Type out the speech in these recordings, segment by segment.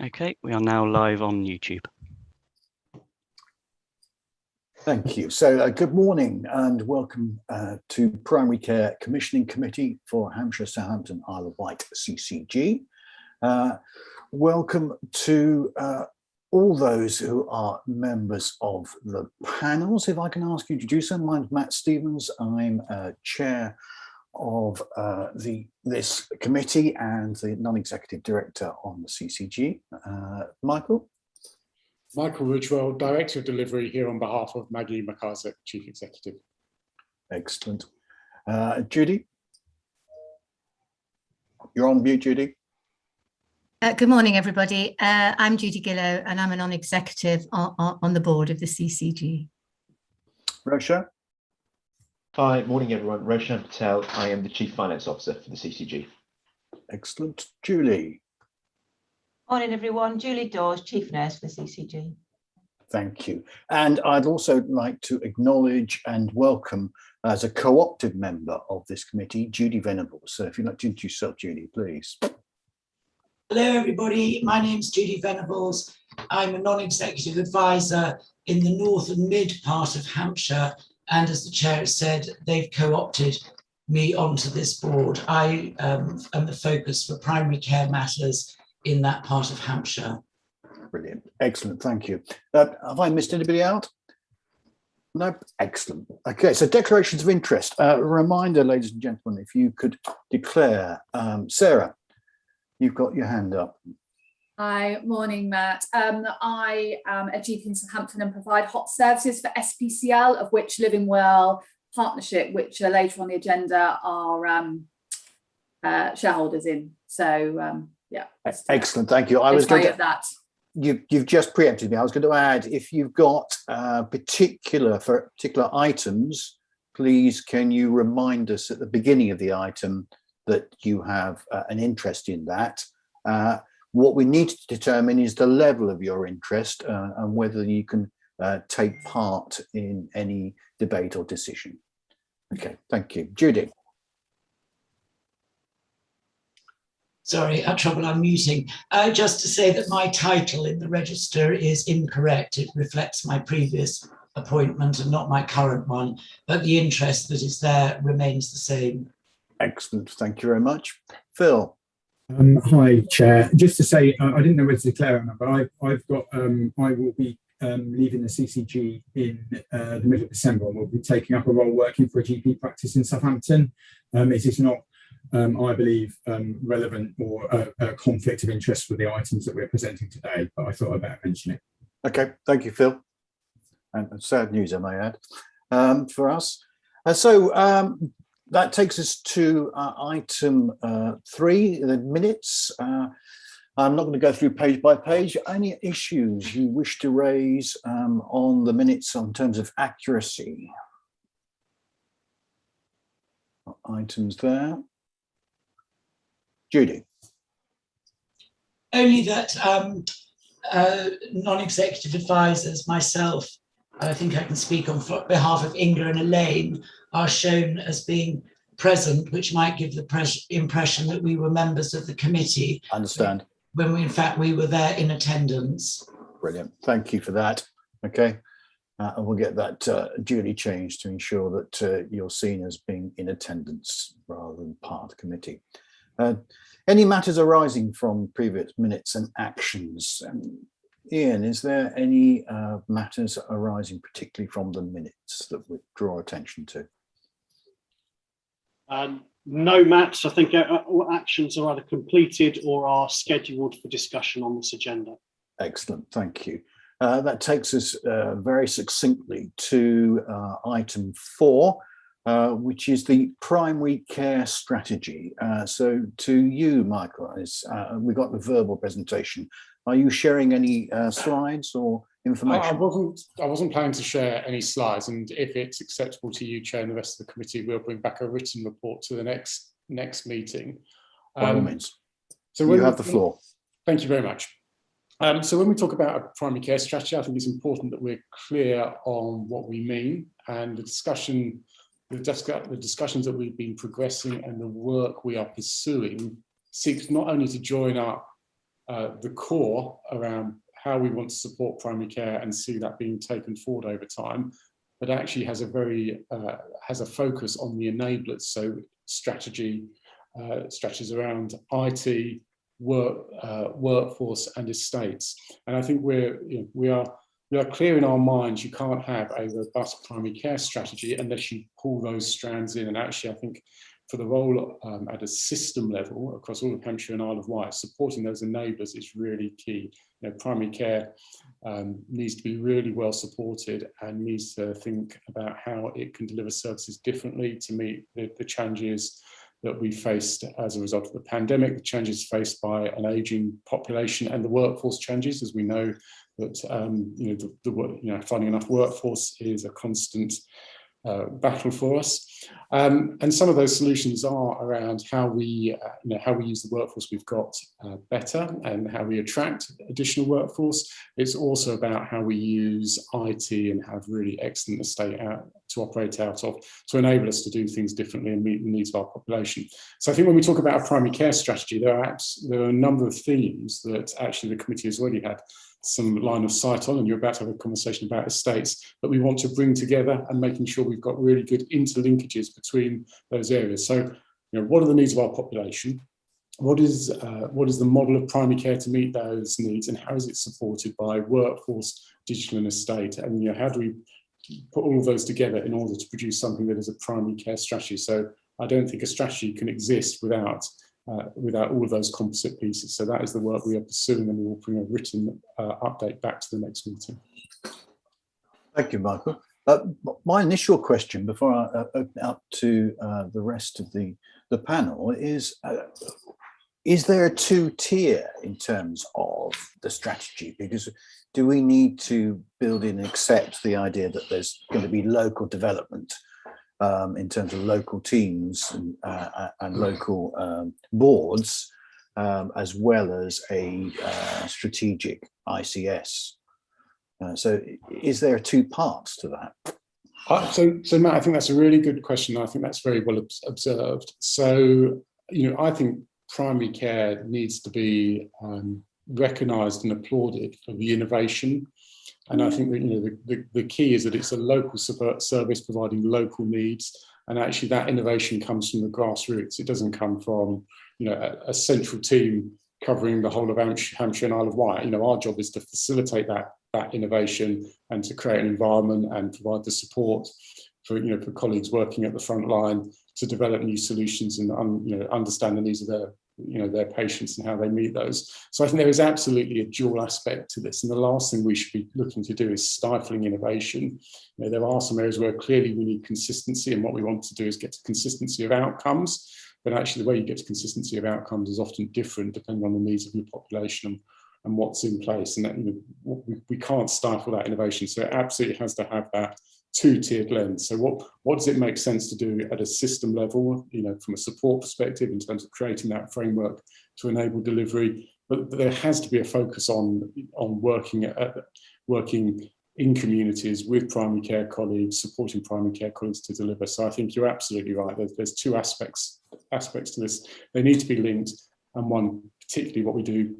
Okay, we are now live on YouTube. Thank you. So good morning and welcome to Primary Care Commissioning Committee for Hampshire, Southampton, Isle of Wight, CCG. Welcome to all those who are members of the panels. If I can ask you to do so, my name's Matt Stevens. I'm chair of this committee and the non-executive director on the CCG. Michael? Michael Ridgewell, Director of Delivery, here on behalf of Maggie McCarthy, Chief Executive. Excellent. Judy? You're on mute, Judy. Good morning, everybody. I'm Judy Gillow, and I'm a non-executive on the board of the CCG. Roshan? Hi, morning, everyone. Roshan Patel. I am the Chief Finance Officer for the CCG. Excellent. Julie? Morning, everyone. Julie Dawes, Chief Nurse for the CCG. Thank you. And I'd also like to acknowledge and welcome as a co-opted member of this committee, Judy Venables. So if you'd like to introduce yourself, Judy, please. Hello, everybody. My name's Judy Venables. I'm a non-executive advisor in the north and mid part of Hampshire. And as the chair has said, they've co-opted me onto this board. I am the focus for primary care matters in that part of Hampshire. Brilliant. Excellent. Thank you. Have I missed anybody out? No. Excellent. Okay, so declarations of interest. A reminder, ladies and gentlemen, if you could declare. Sarah, you've got your hand up. Hi, morning, Matt. I am a GP in Southampton and provide hot services for SPCL, of which Living Well Partnership, which are later on the agenda, are shareholders in. So, yeah. Excellent. Thank you. I was going to. That. You've just preempted me. I was going to add, if you've got particular items, please can you remind us at the beginning of the item that you have an interest in that. What we need to determine is the level of your interest and whether you can take part in any debate or decision. Okay, thank you. Judy. Sorry, had trouble unmuting. Just to say that my title in the register is incorrect. It reflects my previous appointment and not my current one, but the interest that is there remains the same. Excellent, thank you very much. Phil. Hi, Chair. Just to say, I didn't know whether to declare or not, but I will be leaving the CCG in the middle of December, and will be taking up a role working for a GP practice in Southampton. It is not, I believe, relevant or a conflict of interest for the items that we're presenting today, but I thought I'd better mention it. Okay, thank you, Phil. And sad news, I may add, for us. That takes us to item 3, the minutes. I'm not going to go through page by page. Any issues you wish to raise on the minutes in terms of accuracy? Items there. Judy. Only that non-executive advisors, myself, I think I can speak on behalf of Inga and Elaine, are shown as being present, which might give the impression that we were members of the committee. Understand. When in fact we were there in attendance. Brilliant. Thank you for that. Okay. And we'll get that duly changed to ensure that you're seen as being in attendance rather than part of the committee. Any matters arising from previous minutes and actions? Ian, is there any matters arising particularly from the minutes that we draw attention to? No, Matt. I think all actions are either completed or are scheduled for discussion on this agenda. Excellent, thank you. That takes us very succinctly to item 4, which is the primary care strategy. So to you, Michael, we got the verbal presentation. Are you sharing any slides or information? I wasn't planning to share any slides, and if it's acceptable to you, Chair, and the rest of the committee, we'll bring back a written report to the next meeting. By all means. So you have the floor. Thank you very much. So when we talk about a primary care strategy, I think it's important that we're clear on what we mean, and the discussions that we've been progressing and the work we are pursuing seeks not only to join up the core around how we want to support primary care and see that being taken forward over time, but actually has a focus on the enablers. So strategies around IT, workforce and estates. And I think we are clear in our minds, you can't have a robust primary care strategy unless you pull those strands in. And actually, I think for the role at a system level across all of Hampshire and Isle of Wight, supporting those enablers is really key. Primary care needs to be really well supported and needs to think about how it can deliver services differently to meet the challenges that we faced as a result of the pandemic, the challenges faced by an ageing population and the workforce changes, as we know that finding enough workforce is a constant battle for us. And some of those solutions are around how we use the workforce we've got better and how we attract additional workforce. It's also about how we use IT and have really excellent estate to operate out of to enable us to do things differently and meet the needs of our population. So I think when we talk about a primary care strategy, there are a number of themes that actually the committee has already had some line of sight on, and you're about to have a conversation about estates that we want to bring together and making sure we've got really good interlinkages between those areas. So, what are the needs of our population? What is the model of primary care to meet those needs, and how is it supported by workforce, digital and estate? And how do we put all of those together in order to produce something that is a primary care strategy? So I don't think a strategy can exist without all of those composite pieces. So that is the work we are pursuing, and we will bring a written update back to the next meeting. Thank you, Michael. My initial question before I open it up to the rest of the panel is there a two-tier in terms of the strategy? Because do we need to build in and accept the idea that there's going to be local development in terms of local teams and local boards, as well as a strategic ICS? So is there two parts to that? So Matt, I think that's a really good question. I think that's very well observed. So, I think primary care needs to be recognised and applauded for the innovation. And I think that the key is that it's a local service providing local needs, and actually that innovation comes from the grassroots. It doesn't come from a central team covering the whole of Hampshire and Isle of Wight. Our job is to facilitate that innovation and to create an environment and provide the support for colleagues working at the front line to develop new solutions and understand the needs of their patients and how they meet those. So I think there is absolutely a dual aspect to this, and the last thing we should be looking to do is stifling innovation. There are some areas where clearly we need consistency, and what we want to do is get to consistency of outcomes, but actually the way you get to consistency of outcomes is often different depending on the needs of your population and what's in place, and that we can't stifle that innovation. So it absolutely has to have that two-tiered lens. So what does it make sense to do at a system level, from a support perspective in terms of creating that framework to enable delivery, but there has to be a focus on working in communities with primary care colleagues, supporting primary care colleagues to deliver. So I think you're absolutely right. There's two aspects to this. They need to be linked, and one, particularly what we do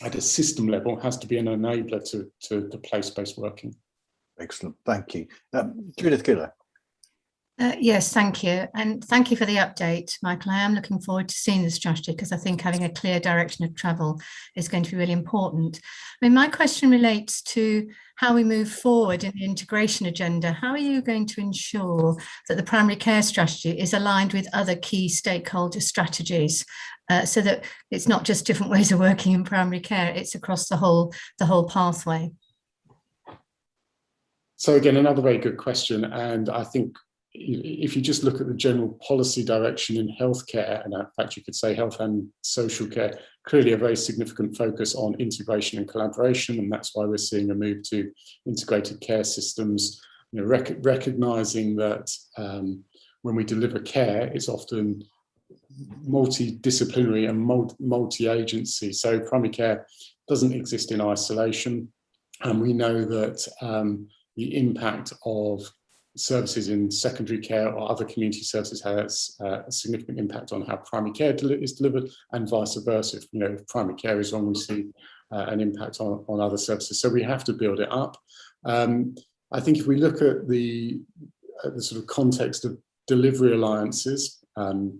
at a system level, has to be an enabler to the place-based working. Excellent, thank you. Judith Giller. Yes, thank you. And thank you for the update, Michael. I am looking forward to seeing the strategy because I think having a clear direction of travel is going to be really important. I mean, my question relates to how we move forward in the integration agenda. How are you going to ensure that the primary care strategy is aligned with other key stakeholder strategies so that it's not just different ways of working in primary care, it's across the whole pathway? So again, another very good question. And I think if you just look at the general policy direction in healthcare, and in fact you could say health and social care, clearly a very significant focus on integration and collaboration, and that's why we're seeing a move to integrated care systems, recognising that when we deliver care, it's often multidisciplinary and multi-agency. So primary care doesn't exist in isolation, and we know that the impact of services in secondary care or other community services has a significant impact on how primary care is delivered, and vice versa. If primary care is wrong, we see an impact on other services. So we have to build it up. I think if we look at the sort of context of delivery alliances,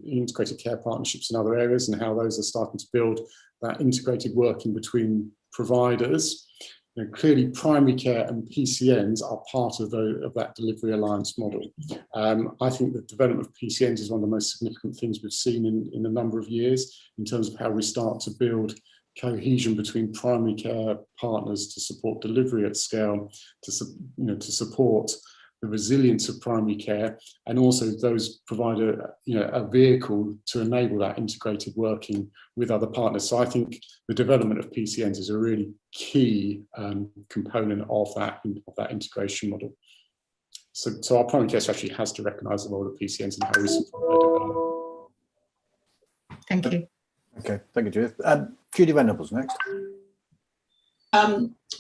integrated care partnerships in other areas, and how those are starting to build that integrated working between providers, clearly primary care and PCNs are part of that delivery alliance model. I think the development of PCNs is one of the most significant things we've seen in a number of years, in terms of how we start to build cohesion between primary care partners to support delivery at scale, to support the resilience of primary care, and also those provide a vehicle to enable that integrated working with other partners. So I think the development of PCNs is a really key component of that integration model. So our primary care strategy has to recognise the role of PCNs and how we support their development. Thank you. Okay, thank you, Judith. Judy Venables next.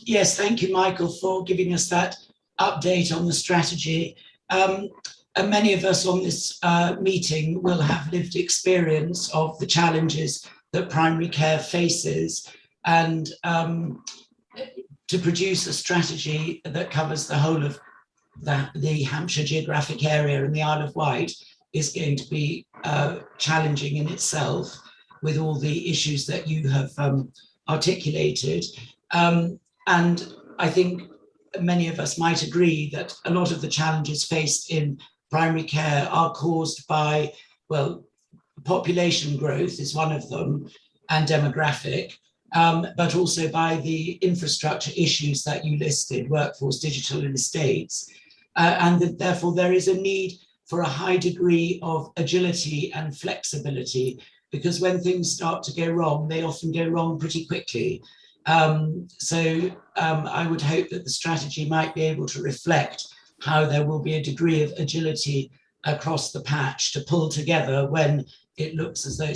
Yes, thank you, Michael, for giving us that update on the strategy. And many of us on this meeting will have lived experience of the challenges that primary care faces, and to produce a strategy that covers the whole of the Hampshire geographic area and the Isle of Wight is going to be challenging in itself, with all the issues that you have articulated. And I think many of us might agree that a lot of the challenges faced in primary care are caused by, well, population growth is one of them, and demographic, but also by the infrastructure issues that you listed, workforce, digital, and estates. And that therefore there is a need for a high degree of agility and flexibility, because when things start to go wrong, they often go wrong pretty quickly. So I would hope that the strategy might be able to reflect how there will be a degree of agility across the patch to pull together when it looks as though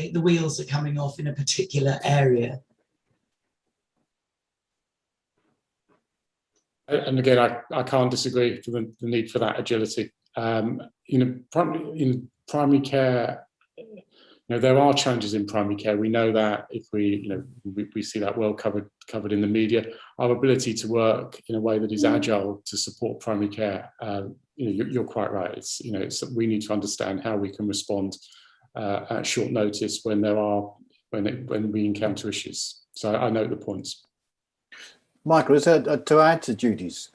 the wheels are coming off in a particular area. And again, I can't disagree for the need for that agility. In primary care, there are challenges in primary care. We know that if we see that well covered in the media. Our ability to work in a way that is agile to support primary care, you're quite right. We need to understand how we can respond at short notice when we encounter issues. So I note the points. Michael, to add to Judy's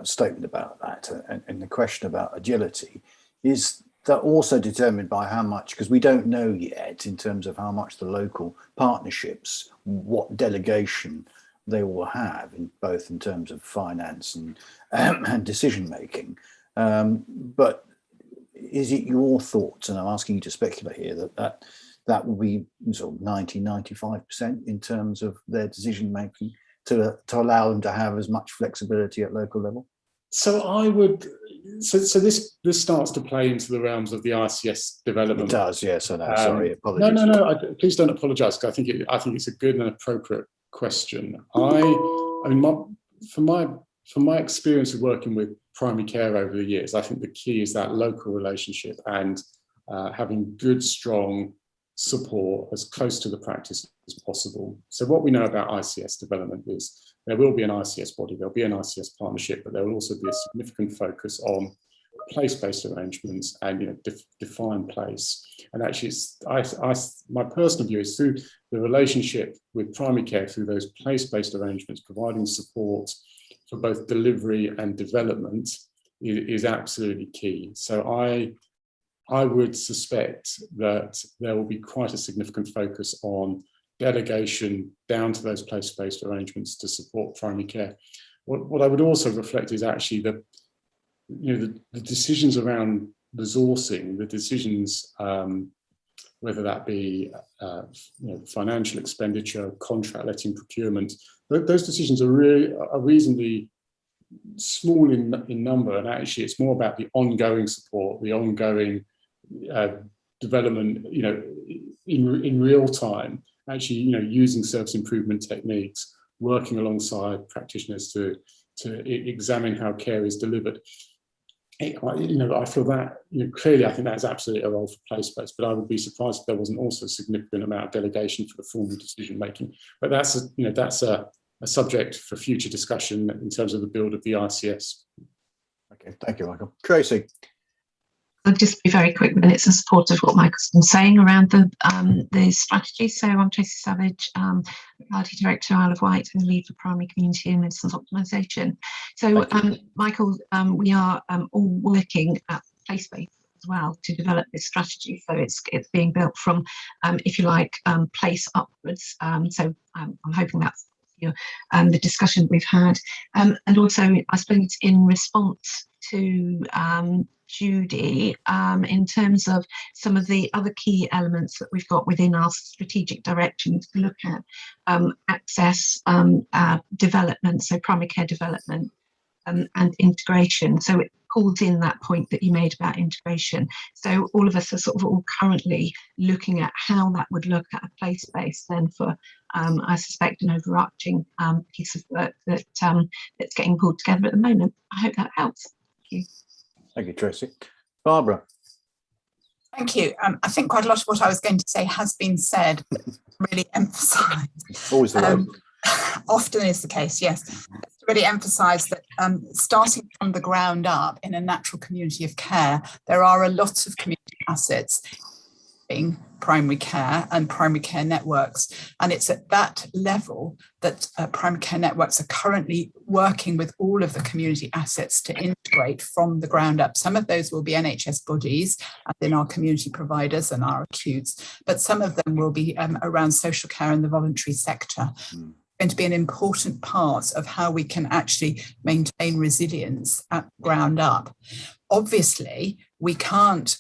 statement about that and the question about agility, is that also determined by how much, because we don't know yet in terms of how much the local partnerships, what delegation they will have, both in terms of finance and decision making. But is it your thoughts, and I'm asking you to speculate here, that will be sort of 90–95% in terms of their decision making to allow them to have as much flexibility at local level? So I would. So this starts to play into the realms of the ICS development. It does, yes. I know. Sorry, apologies. No. Please don't apologise, because I think it's a good and appropriate question. From my experience of working with primary care over the years, I think the key is that local relationship and having good, strong support as close to the practice as possible. So what we know about ICS development is there will be an ICS body, there'll be an ICS partnership, but there will also be a significant focus on place-based arrangements and define place. And actually, my personal view is through the relationship with primary care, through those place-based arrangements, providing support for both delivery and development is absolutely key. So I would suspect that there will be quite a significant focus on delegation down to those place-based arrangements to support primary care. What I would also reflect is actually the decisions around resourcing, the decisions, whether that be financial expenditure, contract letting, procurement, those decisions are reasonably small in number, and actually it's more about the ongoing support, the ongoing development, in real time, actually, using service improvement techniques, working alongside practitioners to examine how care is delivered. I feel that, clearly I think that is absolutely a role for place-based, but I would be surprised if there wasn't also a significant amount of delegation for the formal decision making. But that's a subject for future discussion in terms of the build of the ICS. Okay, thank you, Michael. Tracy. I'll just be very quick minutes in support of what Michael's been saying around the strategy. So I'm Tracy Savage, Party Director, Isle of Wight, and lead for Primary Community and Medicines Optimisation. So Michael, we are all working at place-based as well to develop this strategy. So it's being built from, if you like, place upwards. So I'm hoping that's the discussion we've had. And also, I suppose in response to Judy, in terms of some of the other key elements that we've got within our strategic direction to look at access, development, so primary care development and integration. So it calls in that point that you made about integration. So all of us are sort of all currently looking at how that would look at a place-based then for, I suspect, an overarching piece of work that that's getting pulled together at the moment. I hope that helps. Thank you. Thank you, Tracy. Barbara. Thank you. I think quite a lot of what I was going to say has been said, really emphasised. Always the way. Often is the case, yes. Really emphasise that starting from the ground up in a natural community of care, there are a lot of community assets in primary care and primary care networks. And it's at that level that primary care networks are currently working with all of the community assets to integrate from the ground up. Some of those will be NHS bodies, as in our community providers and our acutes, but some of them will be around social care and the voluntary sector. Going to be an important part of how we can actually maintain resilience at ground up. Obviously, we can't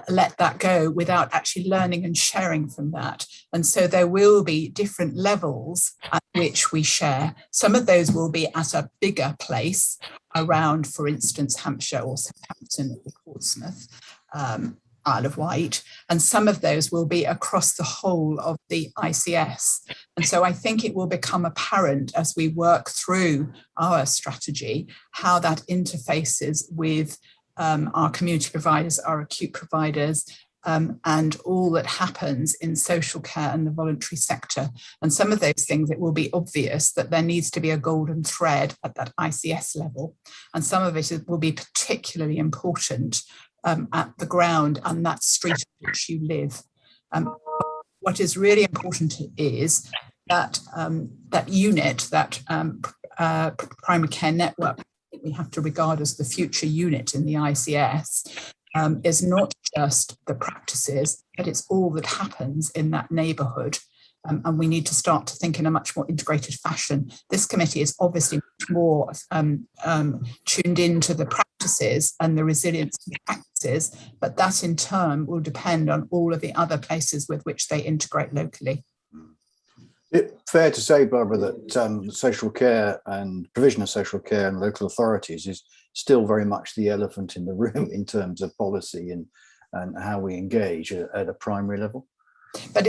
let that go without actually learning and sharing from that. And so there will be different levels at which we share. Some of those will be at a bigger place around, for instance, Hampshire or Southampton or Portsmouth, Isle of Wight, and some of those will be across the whole of the ICS. And so I think it will become apparent as we work through our strategy how that interfaces with our community providers, our acute providers, and all that happens in social care and the voluntary sector. And some of those things, it will be obvious that there needs to be a golden thread at that ICS level. And some of it will be particularly important at the ground and that street in which you live. What is really important is that that unit, that primary care network, we have to regard as the future unit in the ICS, is not just the practices, but it's all that happens in that neighbourhood. And we need to start to think in a much more integrated fashion. This committee is obviously much more tuned into the practices and the resilience of the practices, but that in turn will depend on all of the other places with which they integrate locally. Is it fair to say, Barbara, that social care and provision of social care and local authorities is still very much the elephant in the room in terms of policy and how we engage at a primary level? But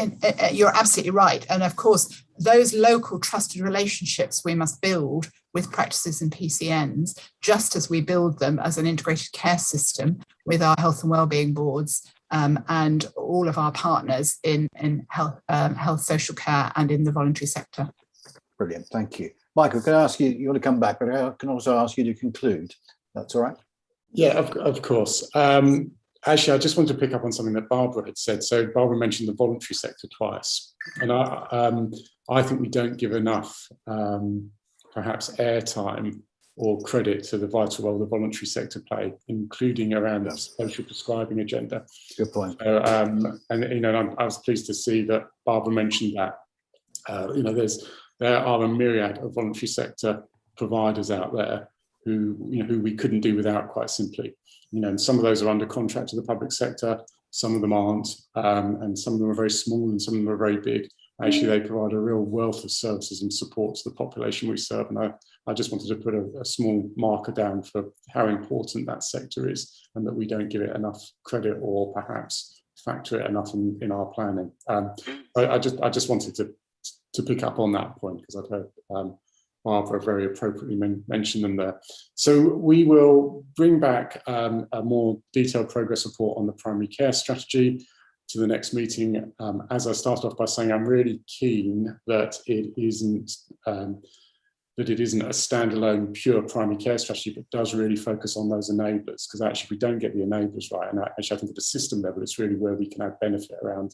you're absolutely right. And of course, those local trusted relationships we must build with practices and PCNs, just as we build them as an integrated care system with our health and wellbeing boards and all of our partners in health, social care and in the voluntary sector. Brilliant, thank you. Michael, can I ask you, you want to come back, but I can also ask you to conclude. That's all right? Yeah, of course. Actually, I just want to pick up on something that Barbara had said. So Barbara mentioned the voluntary sector twice. And I think we don't give enough, perhaps, airtime or credit to the vital role the voluntary sector play, including around the social prescribing agenda. Good point. So, I was pleased to see that Barbara mentioned that. There are a myriad of voluntary sector providers out there who we couldn't do without, quite simply. And some of those are under contract to the public sector, some of them aren't, and some of them are very small and some of them are very big. Actually, they provide a real wealth of services and support to the population we serve. And I just wanted to put a small marker down for how important that sector is and that we don't give it enough credit or perhaps factor it enough in our planning. I just wanted to pick up on that point because I've heard Barbara very appropriately mentioned them there. So we will bring back a more detailed progress report on the primary care strategy to the next meeting. As I started off by saying, I'm really keen that it isn't a standalone pure primary care strategy, but does really focus on those enablers, because actually if we don't get the enablers right, and actually I think at a system level, it's really where we can add benefit around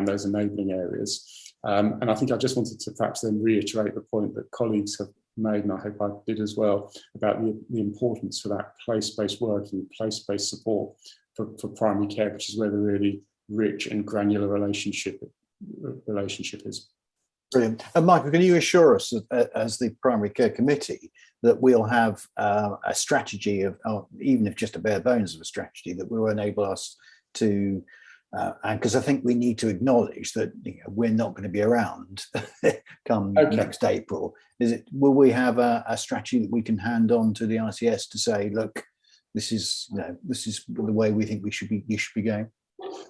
those enabling areas. And I think I just wanted to perhaps then reiterate the point that colleagues have made, and I hope I did as well, about the importance for that place-based working, place-based support for primary care, which is where the really rich and granular relationship is. Brilliant. And Michael, can you assure us as the primary care committee that we'll have a strategy of even if just a bare bones of a strategy that will enable us to, and because I think we need to acknowledge that we're not going to be around come next April. Will we have a strategy that we can hand on to the ICS to say, look, this is the way we think we should be going?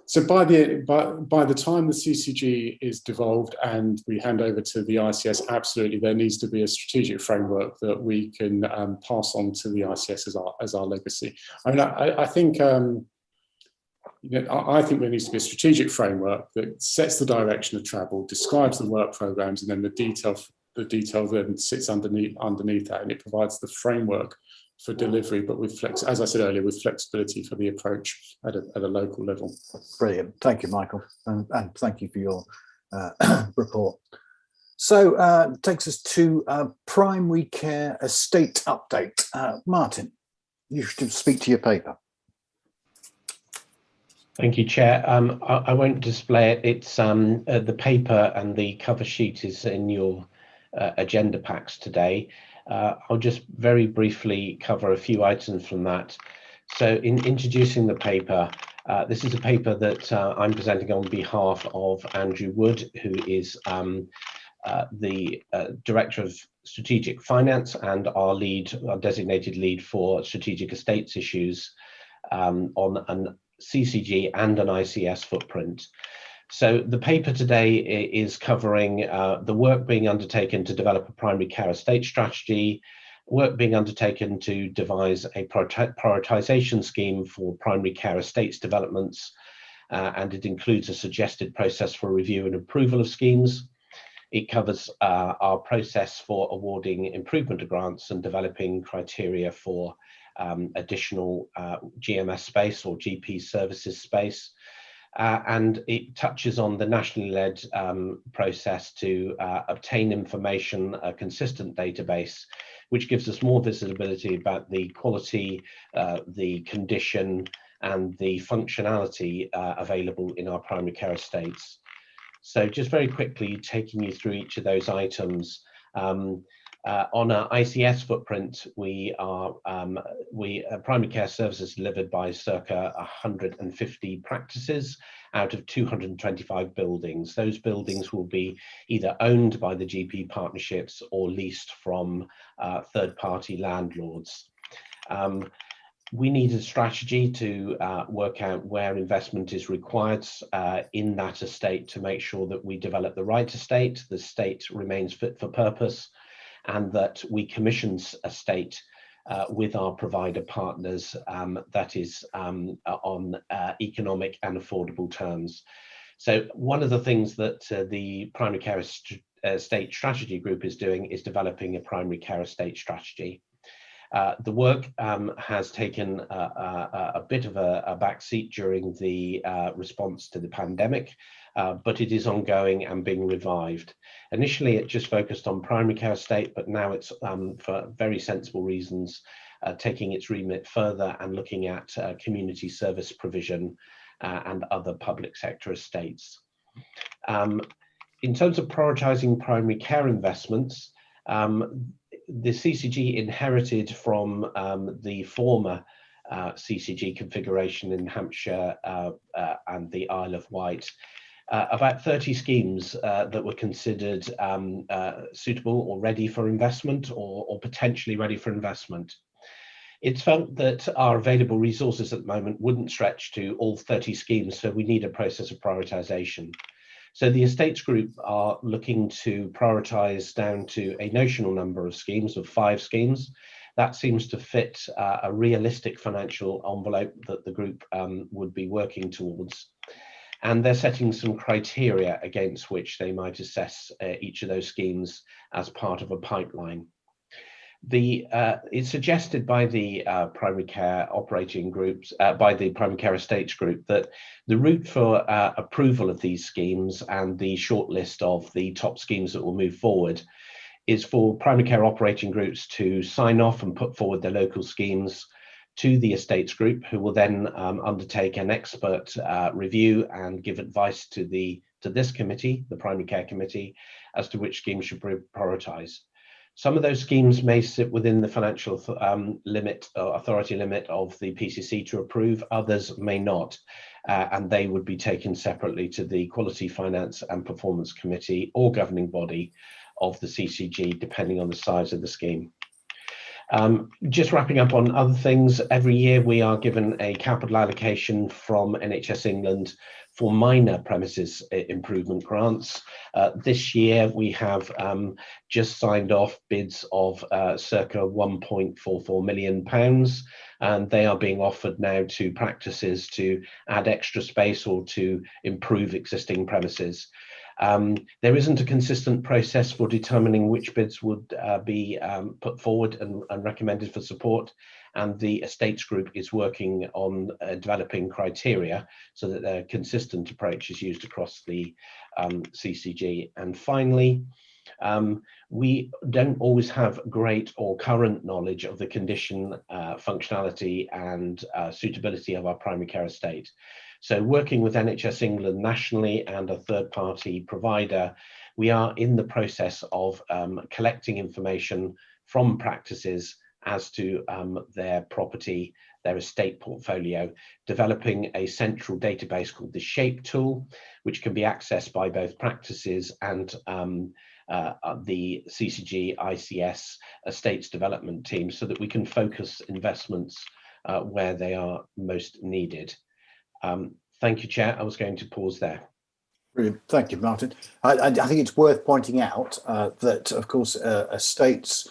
So by the time the CCG is devolved and we hand over to the ICS, absolutely there needs to be a strategic framework that we can pass on to the ICS as our legacy. I mean, I think I think there needs to be a strategic framework that sets the direction of travel, describes the work programs, and then the detail then sits underneath that, and it provides the framework for delivery, but with as I said earlier, with flexibility for the approach at a local level. Brilliant. Thank you, Michael, and thank you for your report. So takes us to primary care estate update. Martin, you should speak to your paper. Thank you, Chair. I won't display it. It's the paper and the cover sheet is in your agenda packs today. I'll just very briefly cover a few items from that. So in introducing the paper, this is a paper that I'm presenting on behalf of Andrew Wood, who is the Director of Strategic Finance and our designated lead for strategic estates issues on an CCG and an ICS footprint. So the paper today is covering the work being undertaken to develop a primary care estate strategy, work being undertaken to devise a prioritisation scheme for primary care estates developments, and it includes a suggested process for review and approval of schemes. It covers our process for awarding improvement grants and developing criteria for additional GMS space or GP services space. And it touches on the nationally led process to obtain information, a consistent database, which gives us more visibility about the quality, the condition, and the functionality available in our primary care estates. So just very quickly taking you through each of those items. On our ICS footprint, primary care services delivered by circa 150 practices out of 225 buildings. Those buildings will be either owned by the GP partnerships or leased from third-party landlords. We need a strategy to work out where investment is required in that estate to make sure that we develop the right estate, the estate remains fit for purpose, and that we commission a estate with our provider partners that is on economic and affordable terms. So one of the things that the primary care estate strategy group is doing is developing a primary care estate strategy. The work has taken a bit of a backseat during the response to the pandemic, but it is ongoing and being revived. Initially, it just focused on primary care estate, but now it's, for very sensible reasons, taking its remit further and looking at community service provision and other public sector estates. In terms of prioritising primary care investments, the CCG inherited from the former CCG configuration in Hampshire and the Isle of Wight about 30 schemes that were considered suitable or ready for investment or potentially ready for investment. It's felt that our available resources at the moment wouldn't stretch to all 30 schemes, so we need a process of prioritisation. So the estates group are looking to prioritise down to a notional number of schemes, of 5 schemes. That seems to fit a realistic financial envelope that the group would be working towards. And they're setting some criteria against which they might assess each of those schemes as part of a pipeline. It's suggested by the primary care operating groups, by the primary care estates group, that the route for approval of these schemes and the shortlist of the top schemes that will move forward is for primary care operating groups to sign off and put forward their local schemes to the estates group, who will then undertake an expert review and give advice to this committee, the primary care committee, as to which schemes should be prioritised. Some of those schemes may sit within the financial authority limit of the PCC to approve, others may not, and they would be taken separately to the Quality, Finance and Performance Committee or governing body of the CCG, depending on the size of the scheme. Just wrapping up on other things, every year we are given a capital allocation from NHS England for minor premises improvement grants. This year we have just signed off bids of circa £1.44 million, and they are being offered now to practices to add extra space or to improve existing premises. There isn't a consistent process for determining which bids would be put forward and recommended for support, and the estates group is working on developing criteria so that a consistent approach is used across the CCG. And finally, we don't always have great or current knowledge of the condition, functionality and suitability of our primary care estate. So working with NHS England nationally and a third-party provider, we are in the process of collecting information from practices as to their property, their estate portfolio, developing a central database called the SHAPE tool, which can be accessed by both practices and the CCG ICS estates development team, so that we can focus investments where they are most needed. Thank you, Chair. I was going to pause there. Brilliant. Thank you, Martin. I think it's worth pointing out that, of course, estates,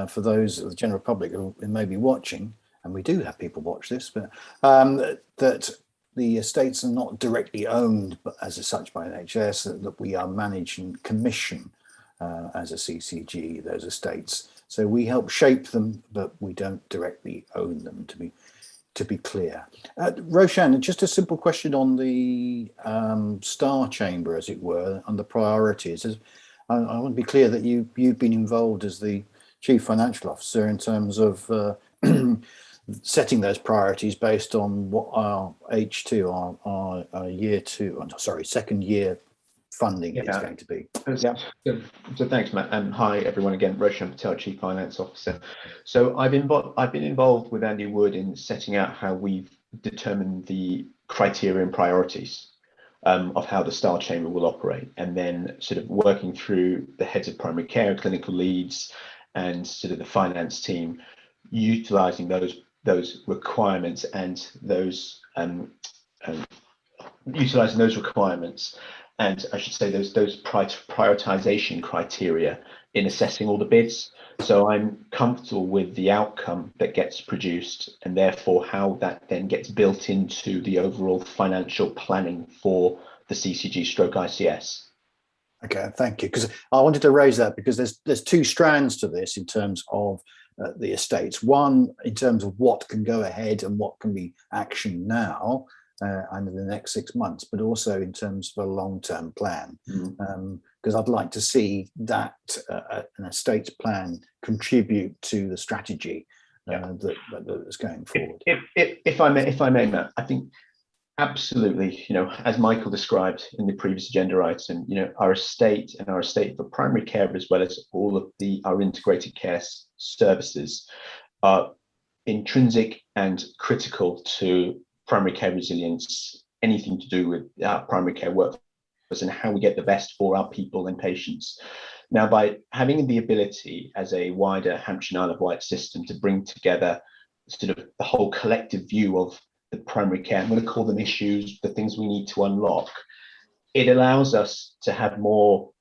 for those of the general public who may be watching, and we do have people watch this, but that the estates are not directly owned as such by NHS, that we are managed and commission as a CCG, those estates. So we help shape them, but we don't directly own them, to be clear. Roshan, just a simple question on the star chamber, as it were, on the priorities. I want to be clear that you've been involved as the Chief Financial Officer in terms of setting those priorities based on what our H2, our year 2, second year funding is going to be. Yeah. So thanks, Matt, and hi everyone again. Roshan Patel, Chief Finance Officer. So I've been involved with Andy Wood in setting out how we've determined the criteria and priorities of how the Star Chamber will operate, and then sort of working through the heads of primary care, clinical leads, and sort of the finance team, utilising those requirements and those utilising those requirements. And I should say those prioritization criteria in assessing all the bids. So I'm comfortable with the outcome that gets produced, and therefore how that then gets built into the overall financial planning for the CCG stroke ICS. Okay, thank you. Because I wanted to raise that because there's 2 strands to this in terms of the estates. One, in terms of what can go ahead and what can be actioned now, and in the next 6 months, but also in terms of a long-term plan, because I'd like to see that an estates plan contribute to the strategy that's going forward. If I may, Matt, I think absolutely, as Michael described in the previous agenda item, our estate for primary care, as well as all of our integrated care services, are intrinsic and critical to primary care resilience, anything to do with our primary care workforce and how we get the best for our people and patients. Now, by having the ability as a wider Hampshire and Isle of Wight system to bring together sort of the whole collective view of the primary care, I'm going to call them issues, the things we need to unlock, it allows us to have more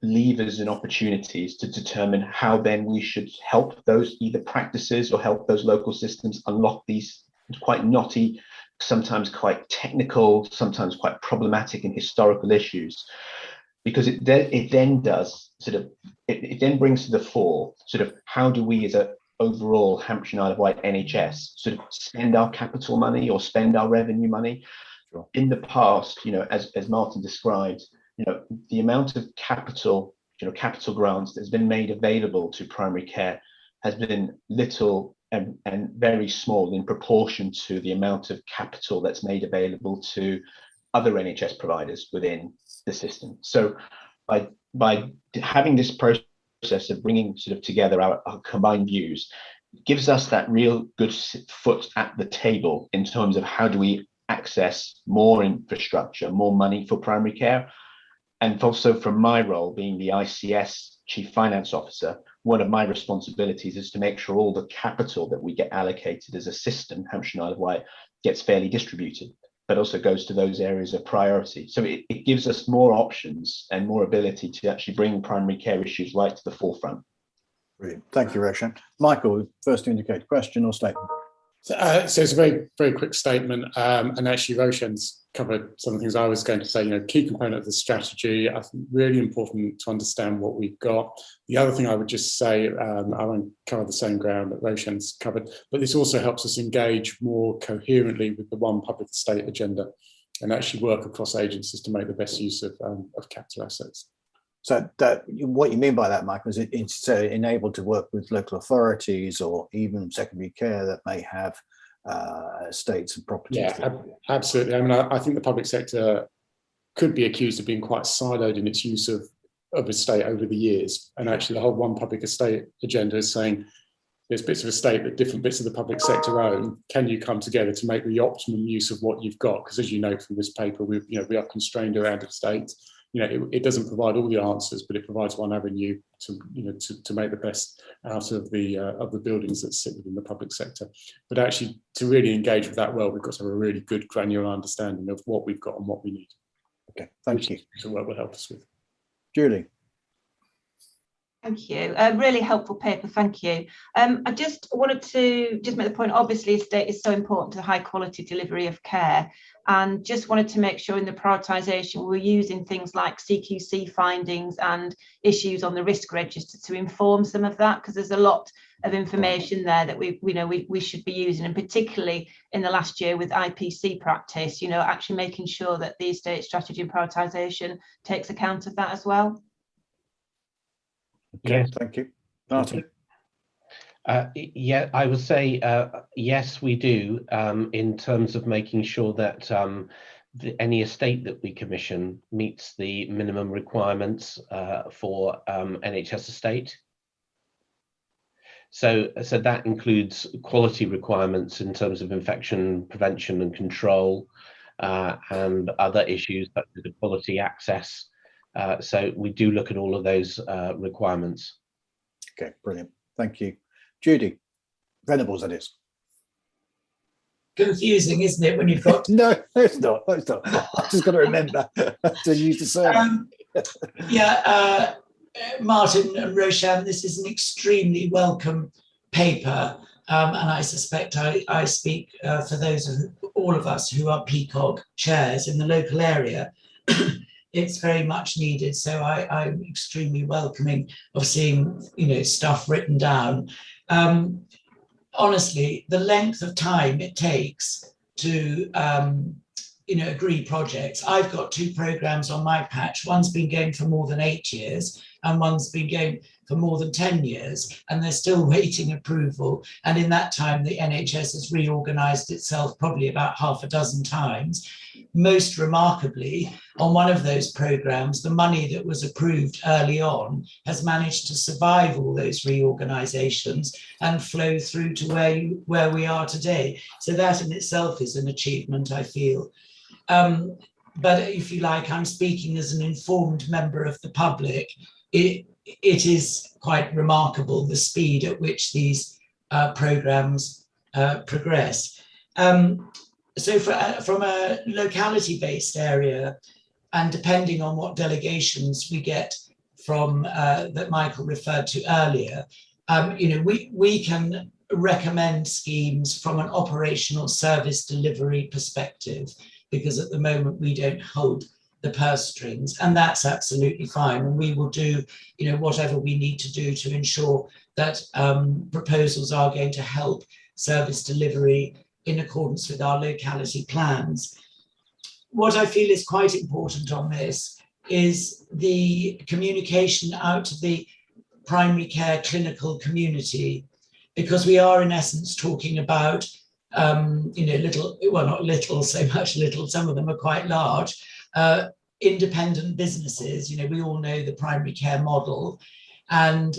levers and opportunities to determine how then we should help those either practices or help those local systems unlock these quite knotty, sometimes quite technical, sometimes quite problematic and historical issues. Because it then does sort of, it then brings to the fore sort of how do we as a overall Hampshire and Isle of Wight NHS sort of spend our capital money or spend our revenue money. Sure. In the past, as Martin described, the amount of capital, capital grants that's been made available to primary care has been little and very small in proportion to the amount of capital that's made available to other NHS providers within the system. So by having this process of bringing sort of together our combined views, gives us that real good foot at the table in terms of how do we access more infrastructure, more money for primary care. And also from my role being the ICS Chief Finance Officer, one of my responsibilities is to make sure all the capital that we get allocated as a system, Hampshire and Isle of Wight, gets fairly distributed, but also goes to those areas of priority. So it gives us more options and more ability to actually bring primary care issues right to the forefront. Brilliant. Thank you, Roshan. Michael, first to indicate question or statement. So it's a very, very quick statement. And actually, Roshan's covered some of the things I was going to say. Key component of the strategy, I think really important to understand what we've got. The other thing I would just say, I won't cover the same ground that Roshan's covered, but this also helps us engage more coherently with the one public estate agenda and actually work across agencies to make the best use of capital assets. So what you mean by that, Michael, is it's enabled to work with local authorities or even secondary care that may have estates and properties. Yeah, absolutely. I mean, I think the public sector could be accused of being quite siloed in its use of estate over the years. And actually the whole one public estate agenda is saying there's bits of estate that different bits of the public sector own. Can you come together to make the optimum use of what you've got? Because as you know from this paper, we are constrained around estate. It doesn't provide all the answers, but it provides one avenue to make the best out of the buildings that sit within the public sector. But actually, to really engage with that well, we've got to have a really good granular understanding of what we've got and what we need. Okay, thank you. So what will help us with. Julie. Thank you. Really helpful paper. Thank you. I just wanted to make the point, obviously, estate is so important to the high quality delivery of care. And just wanted to make sure in the prioritisation we're using things like CQC findings and issues on the risk register to inform some of that, because there's a lot of information there that we should be using, and particularly in the last year with IPC practice, actually making sure that the estate strategy and prioritisation takes account of that as well. Okay, yes. Thank you. Martin. Yeah, I would say yes, we do, in terms of making sure that any estate that we commission meets the minimum requirements for NHS estate. So that includes quality requirements in terms of infection prevention and control, and other issues such as the quality access. So we do look at all of those requirements. Okay, brilliant. Thank you. Judy, Venables, that is. Confusing, isn't it, when you've got... No, it's not. It's not. I've just got to remember to use the surname. Martin and Roshan, this is an extremely welcome paper, and I suspect I speak for all of us who are PCOG chairs in the local area. It's very much needed, so I'm extremely welcoming of seeing stuff written down. Honestly, the length of time it takes to agree projects. I've got 2 programs on my patch. One's been going for more than 8 years, and one's been going for more than 10 years, and they're still waiting approval. And in that time, the NHS has reorganised itself probably about half a dozen times. Most remarkably, on one of those programs, the money that was approved early on has managed to survive all those reorganisations and flow through to where we are today. So that in itself is an achievement, I feel. But if you like, I'm speaking as an informed member of the public. It is quite remarkable the speed at which these programmes progress. So from a locality-based area, and depending on what delegations we get from that Michael referred to earlier, we can recommend schemes from an operational service delivery perspective, because at the moment we don't hold the purse strings, and that's absolutely fine. And we will do, whatever we need to do to ensure that proposals are going to help service delivery in accordance with our locality plans. What I feel is quite important on this is the communication out to the primary care clinical community, because we are in essence talking about, little, well, not little, so much little, some of them are quite large, independent businesses. We all know the primary care model, and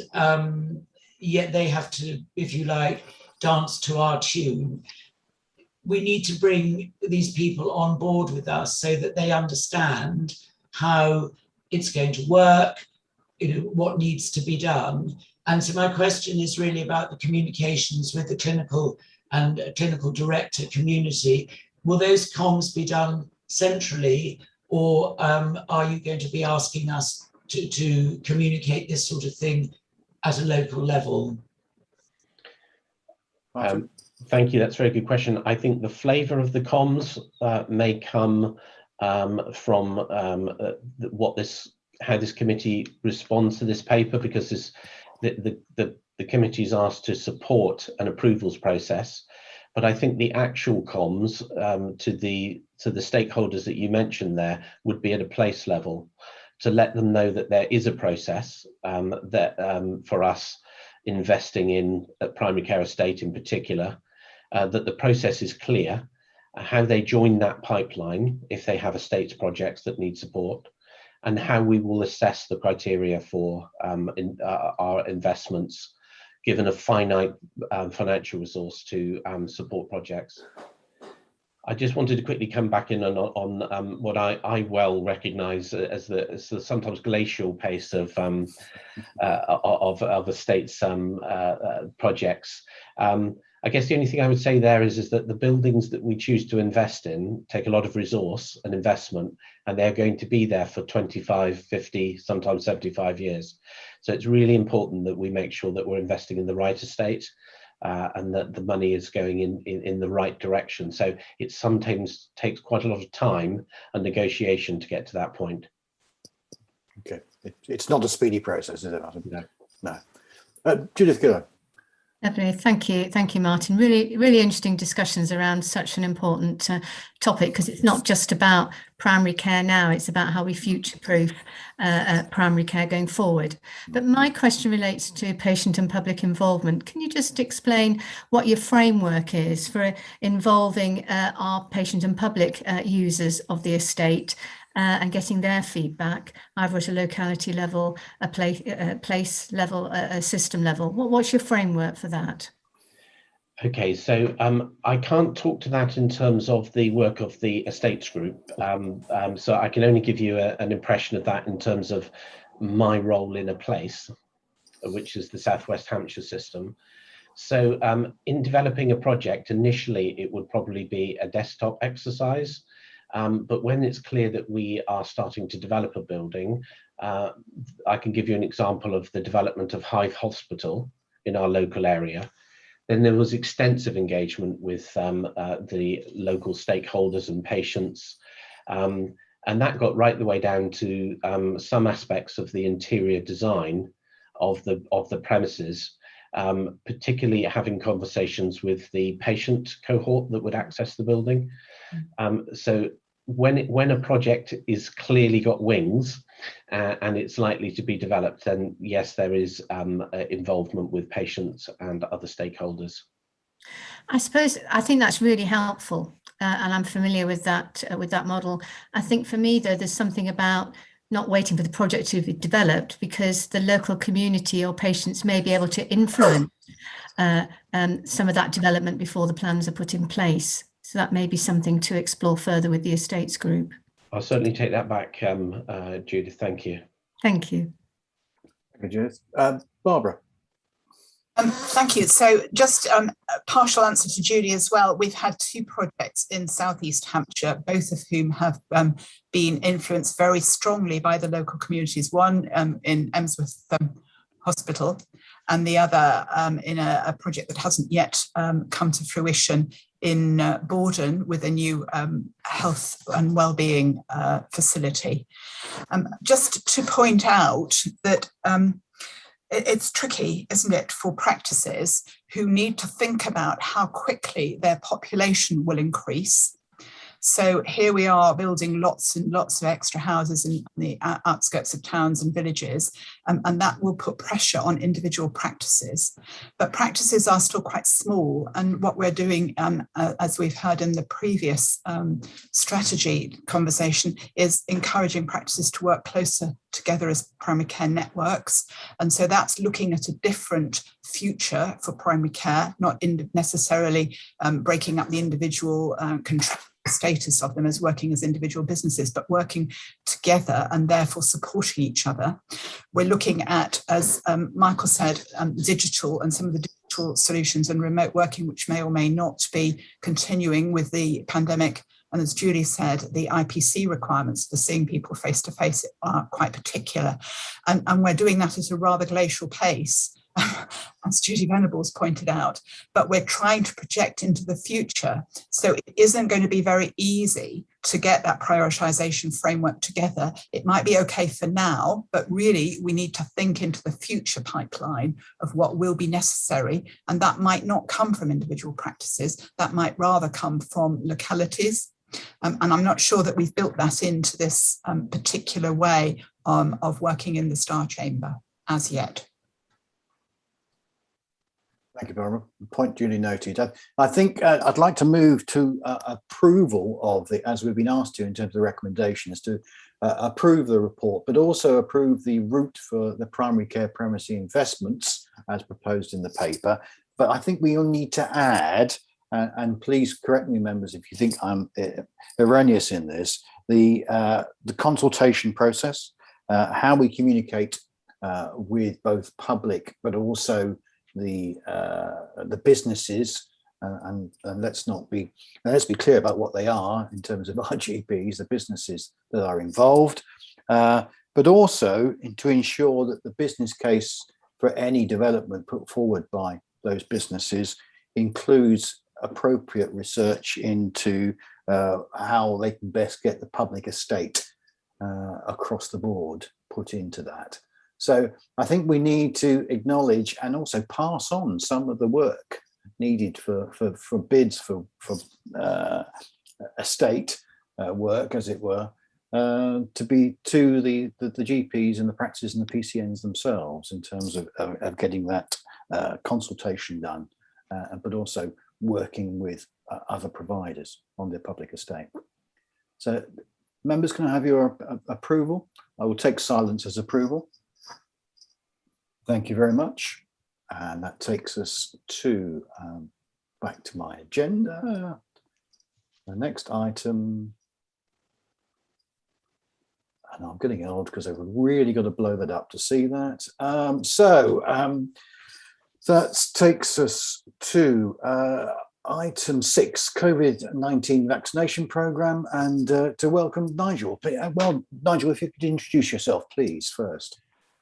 yet they have to, if you like, dance to our tune. We need to bring these people on board with us so that they understand how it's going to work, what needs to be done. And so my question is really about the communications with the clinical and clinical director community. Will those comms be done centrally, or are you going to be asking us to communicate this sort of thing at a local level? Thank you. That's a very good question. I think the flavour of the comms may come from how this committee responds to this paper, because the committee is asked to support an approvals process. But I think the actual comms to the stakeholders that you mentioned there would be at a place level, to let them know that there is a process that for us investing in a primary care estate in particular, that the process is clear, how they join that pipeline if they have estates projects that need support, and how we will assess the criteria for our investments, given a finite financial resource to support projects. I just wanted to quickly come back in on what I well recognise as the sometimes glacial pace of estates projects. I guess the only thing I would say there is that the buildings that we choose to invest in take a lot of resource and investment, and they're going to be there for 25, 50, sometimes 75 years. So it's really important that we make sure that we're investing in the right estate and that the money is going in the right direction. So it sometimes takes quite a lot of time and negotiation to get to that point. Okay, it's not a speedy process, is it, Martin? No. Judith Gillow. Lovely, thank you, Martin. Really interesting discussions around such an important topic, because it's not just about primary care now, it's about how we future-proof primary care going forward. But my question relates to patient and public involvement. Can you just explain what your framework is for involving our patient and public users of the estate and getting their feedback, either at a locality level, a place level, a system level? What's your framework for that? Okay, so I can't talk to that in terms of the work of the estates group. So I can only give you an impression of that in terms of my role in a place, which is the Southwest Hampshire system. So in developing a project, initially it would probably be a desktop exercise. But when it's clear that we are starting to develop a building, I can give you an example of the development of Hythe Hospital in our local area. Then there was extensive engagement with the local stakeholders and patients. And that got right the way down to some aspects of the interior design of the premises, particularly having conversations with the patient cohort that would access the building. So when a project is clearly got wings and it's likely to be developed, then yes, there is involvement with patients and other stakeholders. I think that's really helpful, and I'm familiar with that model. I think for me, though, there's something about not waiting for the project to be developed, because the local community or patients may be able to influence some of that development before the plans are put in place. So that may be something to explore further with the estates group. I'll certainly take that back, Judith. Thank you. Thank you. Thank you, Judith. Barbara. Thank you. So just a partial answer to Julie as well. We've had 2 projects in South East Hampshire, both of whom have been influenced very strongly by the local communities. One in Emsworth Hospital, and the other in a project that hasn't yet come to fruition in Borden with a new health and wellbeing facility. Just to point out that it's tricky, isn't it, for practices who need to think about how quickly their population will increase. So here we are building lots and lots of extra houses in the outskirts of towns and villages, and that will put pressure on individual practices. But practices are still quite small, and what we're doing, as we've heard in the previous strategy conversation, is encouraging practices to work closer together as primary care networks. And so that's looking at a different future for primary care, not necessarily breaking up the individual status of them as working as individual businesses, but working together and therefore supporting each other. We're looking at, as Michael said, digital and some of the digital solutions and remote working, which may or may not be continuing with the pandemic. And as Julie said, the IPC requirements for seeing people face to face are quite particular. And we're doing that at a rather glacial pace, as Judy Venables pointed out, but we're trying to project into the future. So it isn't going to be very easy to get that prioritization framework together. It might be okay for now, but really we need to think into the future pipeline of what will be necessary. And that might not come from individual practices, that might rather come from localities. And I'm not sure that we've built that into this particular way of working in the Star Chamber as yet. Thank you, Barbara. Point duly noted. I think I'd like to move to approval of the, as we've been asked to in terms of the recommendations, to approve the report, but also approve the route for the primary care premises investments as proposed in the paper. But I think we all need to add, and please correct me, members, if you think I'm erroneous in this, the consultation process, how we communicate with both public, but also the businesses, and let's be clear about what they are in terms of our GPs, the businesses that are involved, but also to ensure that the business case for any development put forward by those businesses includes appropriate research into how they can best get the public estate across the board put into that. So I think we need to acknowledge and also pass on some of the work needed for bids for estate work, as it were, to be to the GPs and the practices and the PCNs themselves in terms of getting that consultation done, but also working with other providers on their public estate. So members, can I have your approval? I will take silence as approval. Thank you very much. And that takes us to back to my agenda. The next item, and I'm getting old because I've really got to blow that up to see that. That takes us to item 6, COVID-19 vaccination programme, and to welcome Nigel. Well, Nigel, if you could introduce yourself, please, first.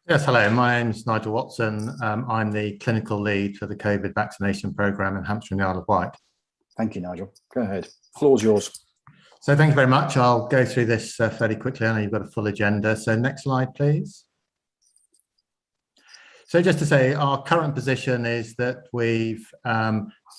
Yes, hello, my name is Nigel Watson. I'm the clinical lead for the COVID vaccination programme in Hampshire and the Isle of Wight. Thank you, Nigel. Go ahead. Floor's yours. So thank you very much. I'll go through this fairly quickly. I know you've got a full agenda. So next slide, please. So just to say, our current position is that we've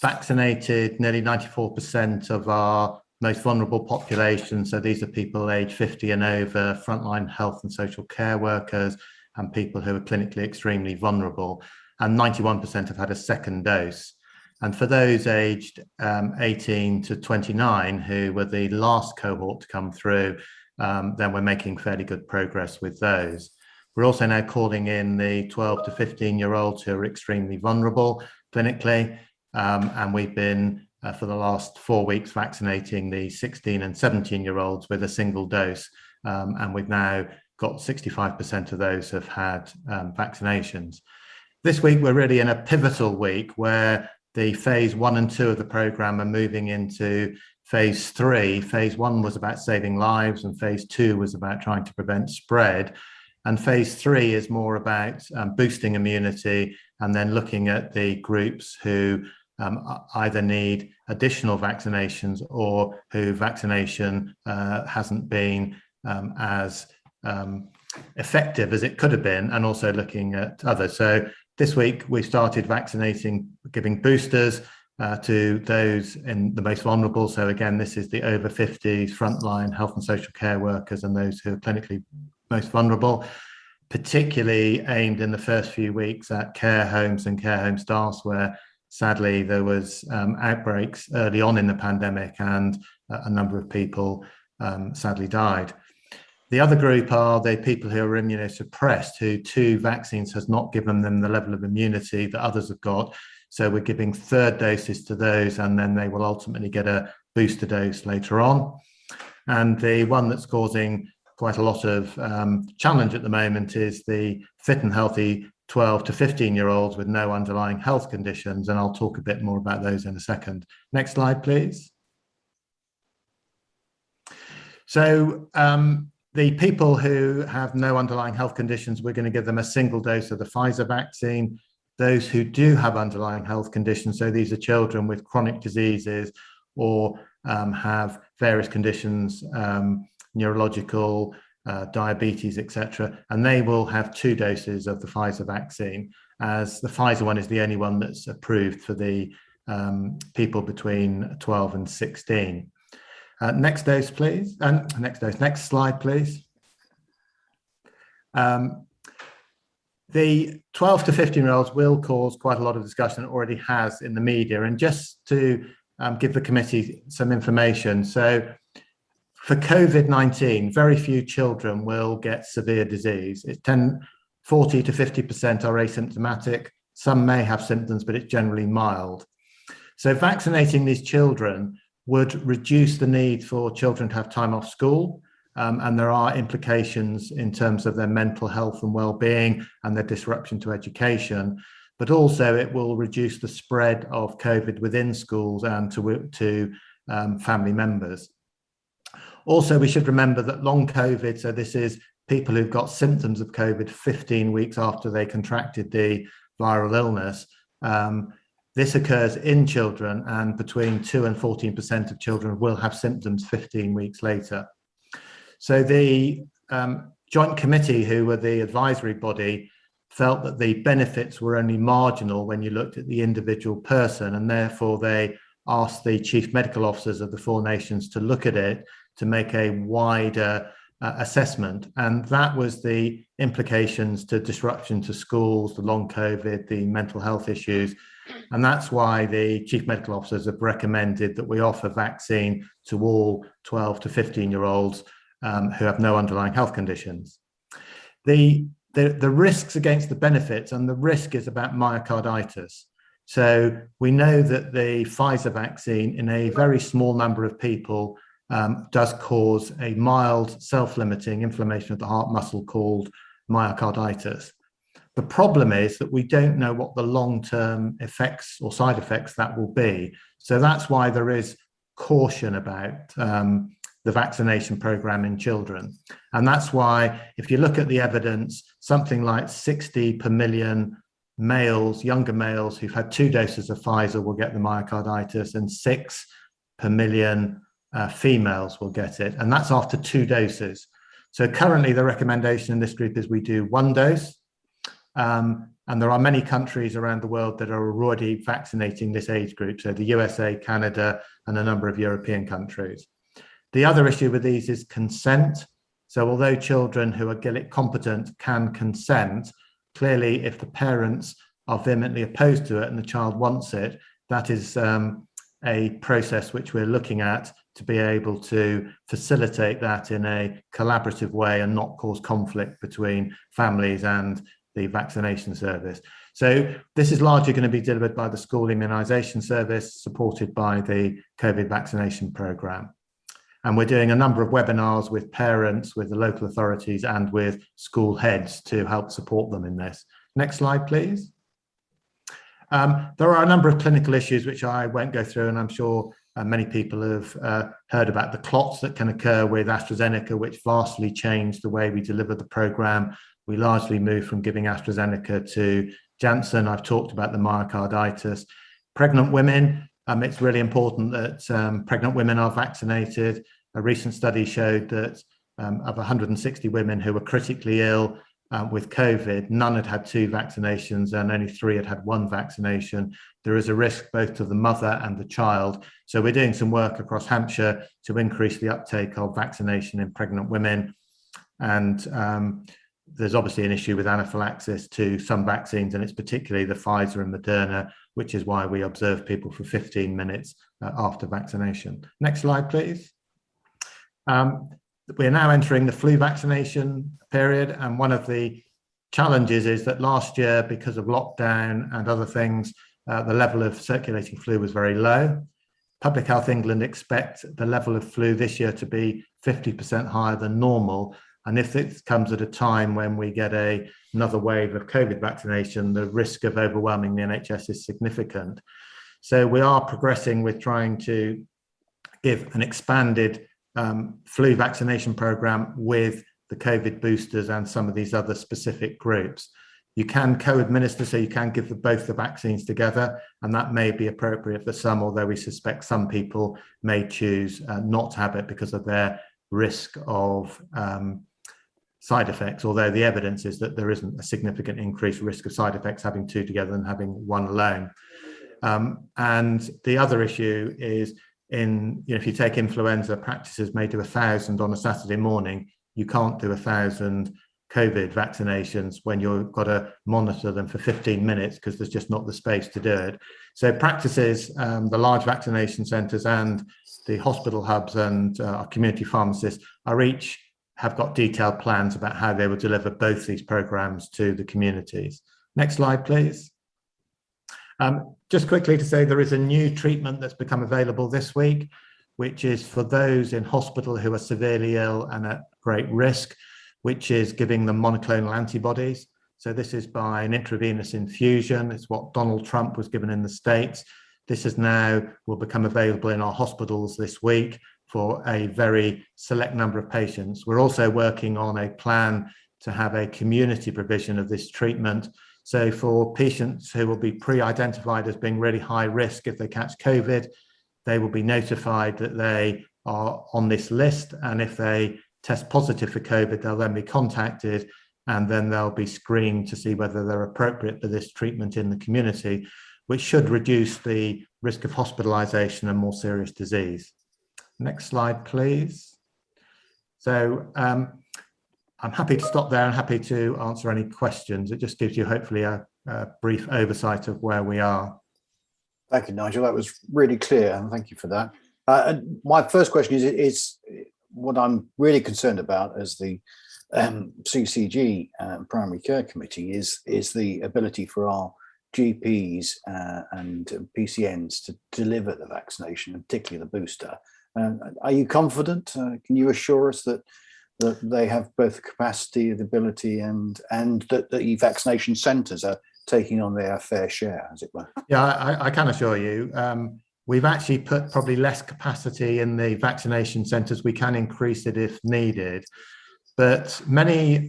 vaccinated nearly 94% of our most vulnerable population. So these are people aged 50 and over, frontline health and social care workers, and people who are clinically extremely vulnerable, and 91% have had a second dose. And for those aged 18 to 29, who were the last cohort to come through, then we're making fairly good progress with those. We're also now calling in the 12 to 15-year-olds who are extremely vulnerable clinically, and we've been, for the last 4 weeks, vaccinating the 16 and 17-year-olds with a single dose, and we've now got 65% of those have had vaccinations. this week we're really in a pivotal week where the phase 1 and 2 of the programme are moving into phase 3. Phase 1 was about saving lives and phase 2 was about trying to prevent spread. And phase 3 is more about boosting immunity and then looking at the groups who either need additional vaccinations or who vaccination hasn't been as effective as it could have been, and also looking at others. So this week we started vaccinating, giving boosters to those in the most vulnerable. So again, this is the over 50s, frontline health and social care workers and those who are clinically most vulnerable, particularly aimed in the first few weeks at care homes and care home staffs, where sadly there was outbreaks early on in the pandemic and a number of people sadly died. The other group are the people who are immunosuppressed, who 2 vaccines has not given them the level of immunity that others have got. So we're giving 3rd doses to those, and then they will ultimately get a booster dose later on. And the one that's causing quite a lot of challenge at the moment is the fit and healthy 12 to 15-year-olds with no underlying health conditions. And I'll talk a bit more about those in a second. Next slide, please. So the people who have no underlying health conditions, we're going to give them a single dose of the Pfizer vaccine. Those who do have underlying health conditions, so these are children with chronic diseases or have various conditions, neurological, diabetes, etc., and they will have 2 doses of the Pfizer vaccine, as the Pfizer one is the only one that's approved for the people between 12 and 16. Next dose, please. Next slide, please. The 12 to 15-year-olds will cause quite a lot of discussion, it already has in the media. And just to give the committee some information, so for COVID-19, very few children will get severe disease. It's 40 to 50% are asymptomatic. Some may have symptoms, but it's generally mild. So vaccinating these children would reduce the need for children to have time off school. And there are implications in terms of their mental health and well-being and their disruption to education. But also it will reduce the spread of COVID within schools and to family members. Also, we should remember that long COVID, so this is people who've got symptoms of COVID 15 weeks after they contracted the viral illness. This occurs in children, and between 2 and 14% of children will have symptoms 15 weeks later. So the Joint Committee, who were the advisory body, felt that the benefits were only marginal when you looked at the individual person, and therefore they asked the chief medical officers of the 4 nations to look at it to make a wider assessment. And that was the implications to disruption to schools, the long COVID, the mental health issues. And that's why the chief medical officers have recommended that we offer vaccine to all 12 to 15-year-olds who have no underlying health conditions. The risks against the benefits, and the risk is about myocarditis. So we know that the Pfizer vaccine in a very small number of people does cause a mild self-limiting inflammation of the heart muscle called myocarditis. The problem is that we don't know what the long-term effects or side effects that will be. So that's why there is caution about the vaccination program in children. And that's why, if you look at the evidence, something like 60 per million males, younger males who've had 2 doses of Pfizer will get the myocarditis, and 6 per million females will get it. And that's after 2 doses. So currently the recommendation in this group is we do 1 dose. And there are many countries around the world that are already vaccinating this age group. So the USA, Canada, and a number of European countries. The other issue with these is consent. So although children who are Gillick competent can consent, clearly if the parents are vehemently opposed to it and the child wants it, that is a process which we're looking at to be able to facilitate that in a collaborative way and not cause conflict between families and the vaccination service. So this is largely going to be delivered by the school immunisation service, supported by the COVID vaccination programme. And we're doing a number of webinars with parents, with the local authorities and with school heads to help support them in this. Next slide, please. There are a number of clinical issues which I won't go through, and I'm sure many people have heard about the clots that can occur with AstraZeneca, which vastly changed the way we deliver the programme. We largely moved from giving AstraZeneca to Janssen. I've talked about the myocarditis. Pregnant women, it's really important that pregnant women are vaccinated. A recent study showed that of 160 women who were critically ill with COVID, none had had 2 vaccinations and only 3 had had 1 vaccination. There is a risk both to the mother and the child. So we're doing some work across Hampshire to increase the uptake of vaccination in pregnant women. And there's obviously an issue with anaphylaxis to some vaccines, and it's particularly the Pfizer and Moderna, which is why we observe people for 15 minutes after vaccination. Next slide, please. We're now entering the flu vaccination period, and one of the challenges is that last year, because of lockdown and other things, the level of circulating flu was very low. Public Health England expect the level of flu this year to be 50% higher than normal, and if this comes at a time when we get another wave of COVID vaccination, the risk of overwhelming the NHS is significant. So we are progressing with trying to give an expanded flu vaccination program with the COVID boosters and some of these other specific groups. You can co-administer, so you can give both the vaccines together, and that may be appropriate for some, although we suspect some people may choose not to have it because of their risk of side effects, although the evidence is that there isn't a significant increased risk of side effects having 2 together than having 1 alone. And the other issue is if you take influenza, practices may do 1,000 on a Saturday morning. You can't do 1,000 COVID vaccinations when you've got to monitor them for 15 minutes because there's just not the space to do it. So practices, the large vaccination centres and the hospital hubs and our community pharmacists have got detailed plans about how they will deliver both these programmes to the communities. Next slide, please. Just quickly to say there is a new treatment that's become available this week, which is for those in hospital who are severely ill and at great risk, which is giving them monoclonal antibodies. So this is by an intravenous infusion. It's what Donald Trump was given in the States. This is now will become available in our hospitals this week for a very select number of patients. We're also working on a plan to have a community provision of this treatment. So for patients who will be pre-identified as being really high risk if they catch COVID, they will be notified that they are on this list. And if they test positive for COVID, they'll then be contacted and then they'll be screened to see whether they're appropriate for this treatment in the community, which should reduce the risk of hospitalisation and more serious disease. Next slide, please. So I'm happy to stop there and happy to answer any questions. It just gives you hopefully a brief oversight of where we are. Thank you, Nigel. That was really clear, and thank you for that. My first question is what I'm really concerned about as the CCG Primary Care Committee is the ability for our GPs and PCNs to deliver the vaccination, and particularly the booster. Are you confident? Can you assure us that they have both the capacity, the ability, and that the vaccination centres are taking on their fair share, as it were? Yeah, I can assure you. We've actually put probably less capacity in the vaccination centres. We can increase it if needed. But many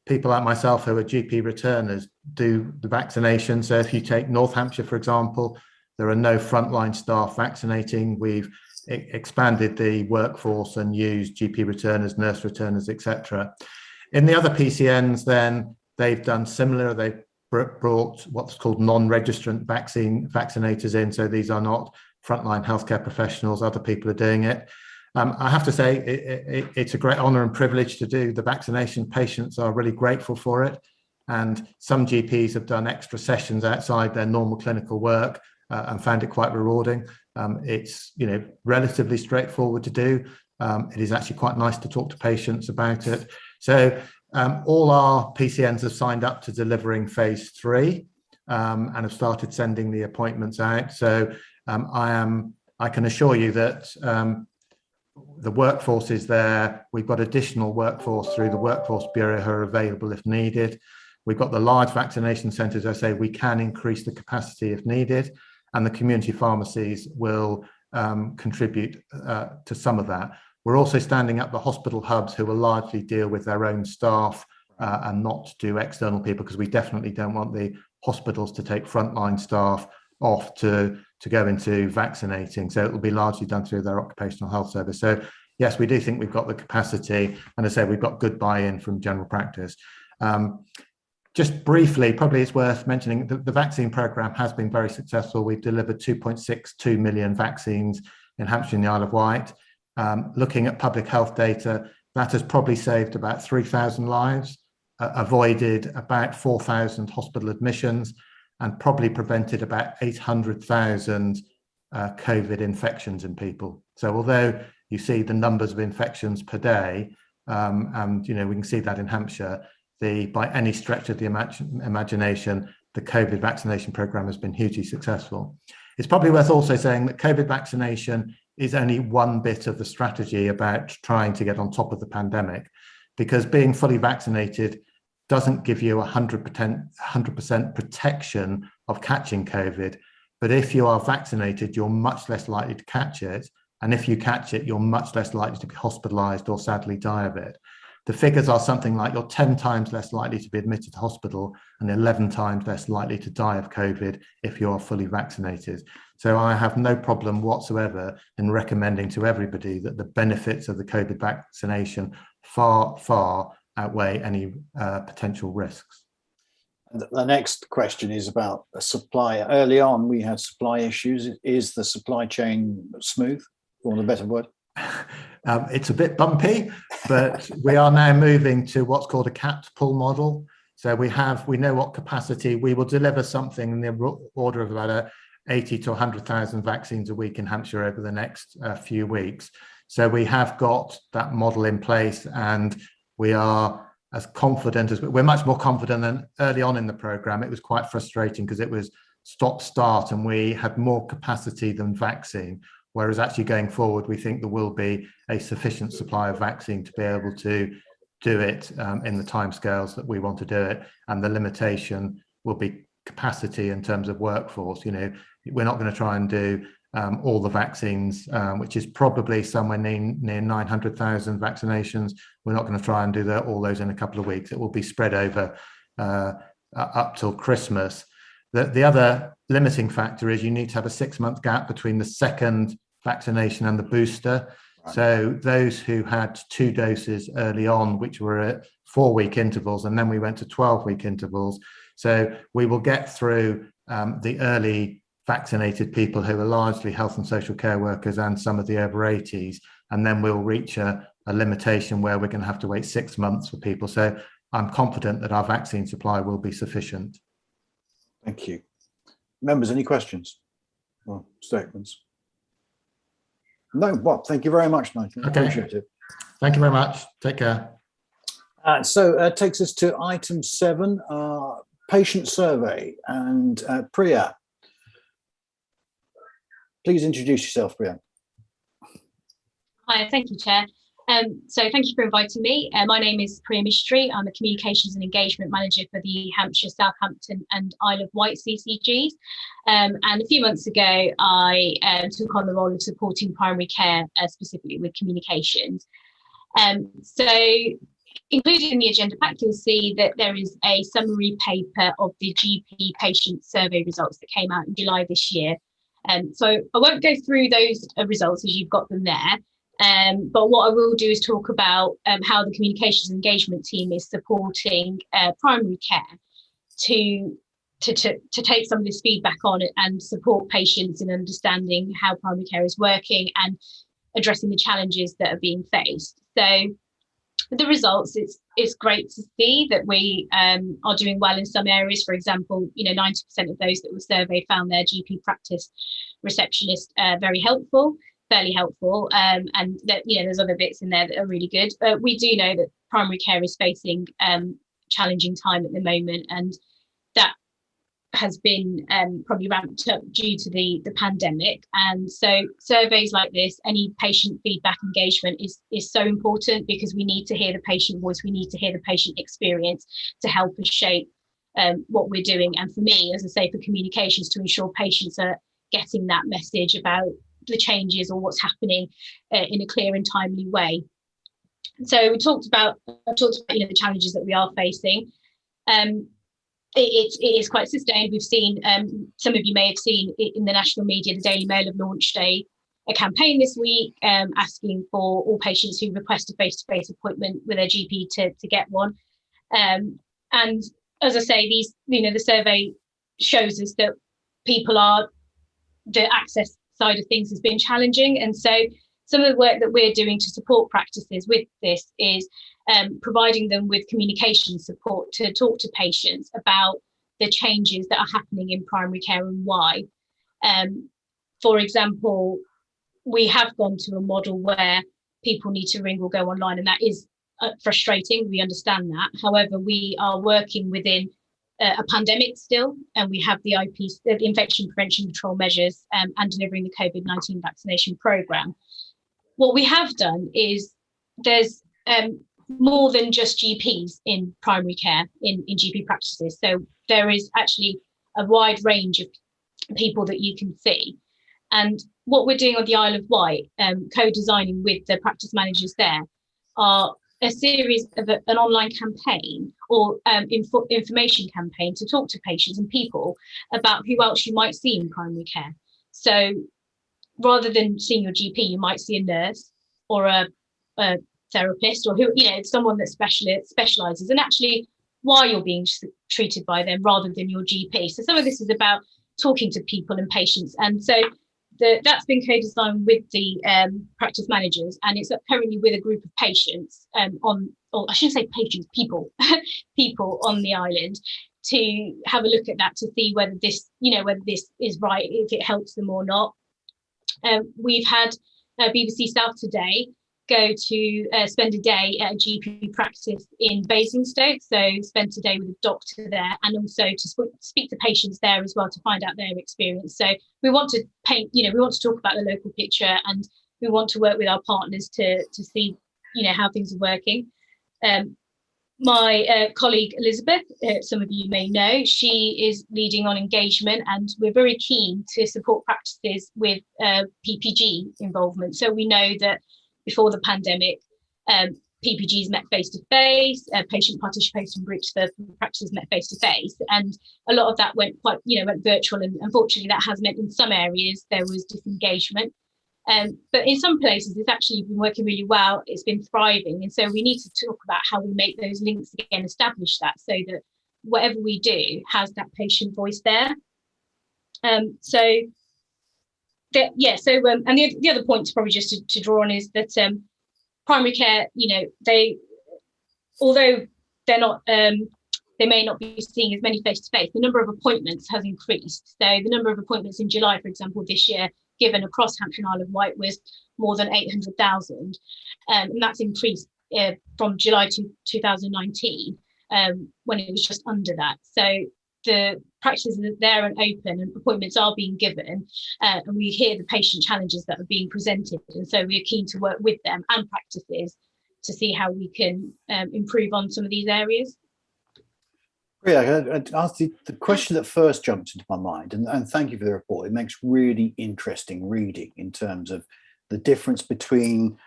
people like myself who are GP returners do the vaccination. So if you take North Hampshire, for example, there are no frontline staff vaccinating. We've expanded the workforce and used GP returners, nurse returners, etc. In the other PCNs, then they've done similar. They've brought what's called non-registrant vaccinators in. So these are not frontline healthcare professionals. Other people are doing it. I have to say it's a great honour and privilege to do the vaccination. Patients are really grateful for it. And some GPs have done extra sessions outside their normal clinical work and found it quite rewarding. It's relatively straightforward to do. It is actually quite nice to talk to patients about it. So all our PCNs have signed up to delivering phase 3 and have started sending the appointments out. So I can assure you that the workforce is there. We've got additional workforce through the Workforce Bureau who are available if needed. We've got the large vaccination centres. I say we can increase the capacity if needed, and the community pharmacies will contribute to some of that. We're also standing up the hospital hubs, who will largely deal with their own staff and not do external people, because we definitely don't want the hospitals to take frontline staff off to go into vaccinating. So it will be largely done through their occupational health service. So yes, we do think we've got the capacity, and I say we've got good buy-in from general practice. Just briefly, probably it's worth mentioning the vaccine programme has been very successful. We've delivered 2.62 million vaccines in Hampshire and the Isle of Wight. Looking at public health data, that has probably saved about 3,000 lives, avoided about 4,000 hospital admissions, and probably prevented about 800,000 COVID infections in people. So although you see the numbers of infections per day, and we can see that in Hampshire, by any stretch of the imagination, the COVID vaccination programme has been hugely successful. It's probably worth also saying that COVID vaccination is only one bit of the strategy about trying to get on top of the pandemic, because being fully vaccinated doesn't give you 100% protection of catching COVID. But if you are vaccinated, you're much less likely to catch it. And if you catch it, you're much less likely to be hospitalised or sadly die of it. The figures are something like you're 10 times less likely to be admitted to hospital and 11 times less likely to die of COVID if you are fully vaccinated. So I have no problem whatsoever in recommending to everybody that the benefits of the COVID vaccination far, far outweigh any potential risks. The next question is about the supply. Early on, we had supply issues. Is the supply chain smooth, for want of a better word? It's a bit bumpy, but we are now moving to what's called a capped pull model. So we know what capacity we will deliver, something in the order of about 80 to 100,000 vaccines a week in Hampshire over the next few weeks. So we have got that model in place, and we are as confident as we're much more confident than early on in the programme. It was quite frustrating because it was stop-start and we had more capacity than vaccine. Whereas actually going forward, we think there will be a sufficient supply of vaccine to be able to do it in the timescales that we want to do it. And the limitation will be capacity in terms of workforce. We're not going to try and do all the vaccines, which is probably somewhere near 900,000 vaccinations. We're not going to try and do all those in a couple of weeks. It will be spread over up till Christmas. The other limiting factor is you need to have a 6-month gap between the second vaccination and the booster. Right. So those who had 2 doses early on, which were at 4-week intervals, and then we went to 12-week intervals. So we will get through the early vaccinated people who are largely health and social care workers and some of the over 80s, and then we'll reach a limitation where we're going to have to wait 6 months for people. So I'm confident that our vaccine supply will be sufficient. Thank you. Members, any questions or statements? No, well, thank you very much, Nigel. Okay. Appreciate it. Thank you very much. Take care. So it takes us to item 7, patient survey. And Priya, please introduce yourself, Priya. Hi, thank you, Chair. So thank you for inviting me. My name is Priya Mistry. I'm a Communications and Engagement Manager for the Hampshire, Southampton and Isle of Wight CCGs. And a few months ago, I took on the role of supporting primary care, specifically with communications. So included in the agenda pack, you'll see that there is a summary paper of the GP patient survey results that came out in July this year. So I won't go through those results as you've got them there. But what I will do is talk about how the communications engagement team is supporting primary care to take some of this feedback on it and support patients in understanding how primary care is working and addressing the challenges that are being faced. So the results, it's great to see that we are doing well in some areas. For example, 90% of those that were surveyed found their GP practice receptionist very helpful. Fairly helpful, and that there's other bits in there that are really good. We do know that primary care is facing challenging time at the moment, and that has been probably ramped up due to the pandemic. And so surveys like this, any patient feedback engagement is so important, because we need to hear the patient voice, we need to hear the patient experience to help us shape what we're doing, and for me, as I say, for communications, to ensure patients are getting that message about the changes or what's happening in a clear and timely way. So I talked about the challenges that we are facing. It is quite sustained. We've seen, some of you may have seen in the national media, the Daily Mail have launched a campaign this week asking for all patients who request a face-to-face appointment with their GP to get one. And as I say, the survey shows us that the access side of things has been challenging. And so some of the work that we're doing to support practices with this is providing them with communication support to talk to patients about the changes that are happening in primary care and why. For example, we have gone to a model where people need to ring or go online, and that is frustrating. We understand that. However, we are working within a pandemic still, and we have the infection prevention control measures and delivering the COVID-19 vaccination programme. What we have done is there's more than just GPs in primary care in GP practices. So there is actually a wide range of people that you can see. And what we're doing on the Isle of Wight, co-designing with the practice managers there, are a series of an online campaign or information campaign to talk to patients and people about who else you might see in primary care. So rather than seeing your GP, you might see a nurse or a therapist, or someone that specialises, and actually why you're being treated by them rather than your GP. So some of this is about talking to people and patients, and so that's been co-designed with the practice managers, and it's currently with a group of patients people on the island, to have a look at that, to see whether this is right, if it helps them or not. We've had BBC South Today go to spend a day at a GP practice in Basingstoke, so spent a day with a doctor there, and also to speak to patients there as well to find out their experience. So we want to paint, we want to talk about the local picture, and we want to work with our partners to see, how things are working. My colleague Elizabeth, some of you may know, she is leading on engagement, and we're very keen to support practices with PPG involvement. So we know that before the pandemic, PPGs met face-to-face, patient participation groups for practices met face-to-face, and a lot of that went went virtual, and unfortunately that has meant in some areas there was disengagement. But in some places it's actually been working really well, it's been thriving, and so we need to talk about how we make those links again, establish that, so that whatever we do has that patient voice there. And the other point, probably just to draw on, is that primary care, although they're not, they may not be seeing as many face-to-face, the number of appointments has increased. So the number of appointments in July, for example, this year, given across Hampshire and Isle of Wight, was more than 800,000. And that's increased from July 2019, when it was just under that. So the practices are there and open, and appointments are being given, and we hear the patient challenges that are being presented, and so we're keen to work with them and practices to see how we can improve on some of these areas. Yeah, I'd ask the question that first jumped into my mind, and thank you for the report. It makes really interesting reading in terms of the difference between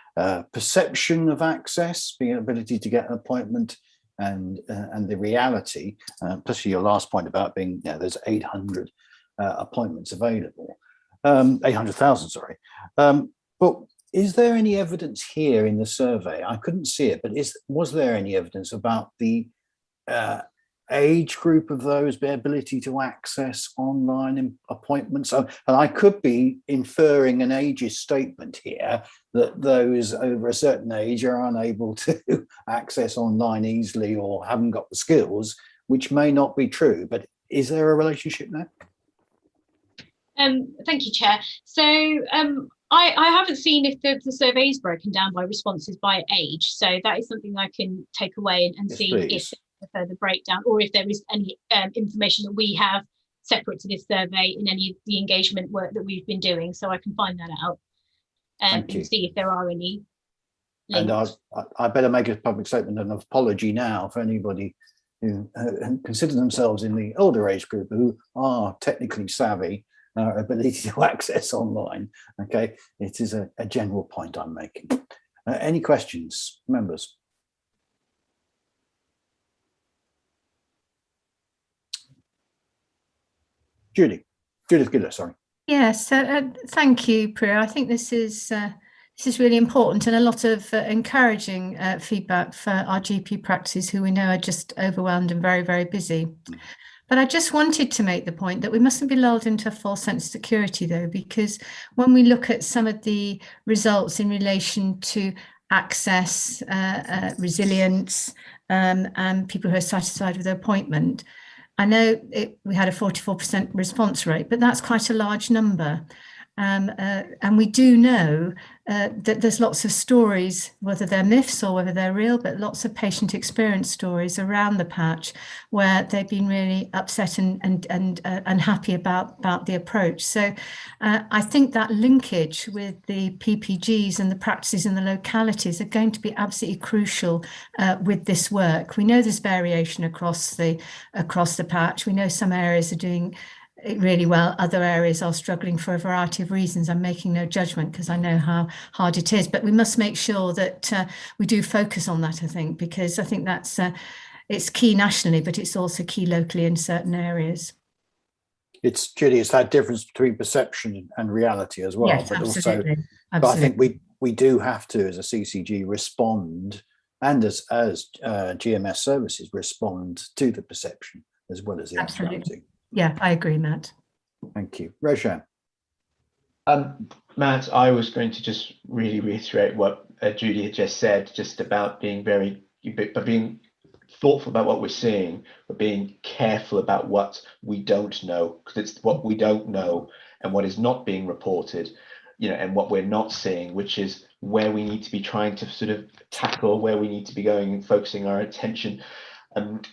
perception of access, being an ability to get an appointment, and the reality, especially your last point about being, there's 800 appointments available, 800,000, sorry. But is there any evidence here in the survey? I couldn't see it, but was there any evidence about the age group of those, their ability to access online appointments? And I could be inferring an ageist statement here, that those over a certain age are unable to access online easily or haven't got the skills, which may not be true. But is there a relationship there? Thank you, Chair. So I haven't seen if the survey is broken down by responses by age. So that is something I can take away and see if a further breakdown, or if there is any information that we have separate to this survey in any of the engagement work that we've been doing. So I can find that out and see if there are any links. And I better make a public statement and an apology now for anybody who consider themselves in the older age group, who are technically savvy, ability to access online. Okay, it is a general point I'm making. Any questions, members? Judith Giller, sorry. Yes, thank you, Priya. I think this is really important, and a lot of encouraging feedback for our GP practices, who we know are just overwhelmed and very, very busy. But I just wanted to make the point that we mustn't be lulled into a false sense of security, though, because when we look at some of the results in relation to access, resilience, and people who are satisfied with their appointment, I know we had a 44% response rate, but that's quite a large number. And we do know that there's lots of stories, whether they're myths or whether they're real, but lots of patient experience stories around the patch where they've been really upset and unhappy about the approach. So I think that linkage with the PPGs and the practices in the localities are going to be absolutely crucial with this work. We know there's variation across the patch. We know some areas are doing really well, other areas are struggling for a variety of reasons. I'm making no judgment because I know how hard it is, but we must make sure that we do focus on that, I think, because I think that's it's key nationally, but it's also key locally in certain areas. It's Judy, it's that difference between perception and reality as well. Yes, but absolutely. Also, but I think we do have to, as a CCG, respond, and as GMS services respond to the perception as well as the actuality. Yeah, I agree, Matt. Thank you. Roshan. Matt, I was going to just really reiterate what Judy had just said, just about being being thoughtful about what we're seeing, but being careful about what we don't know, because it's what we don't know and what is not being reported, and what we're not seeing, which is where we need to be trying to sort of tackle, where we need to be going and focusing our attention.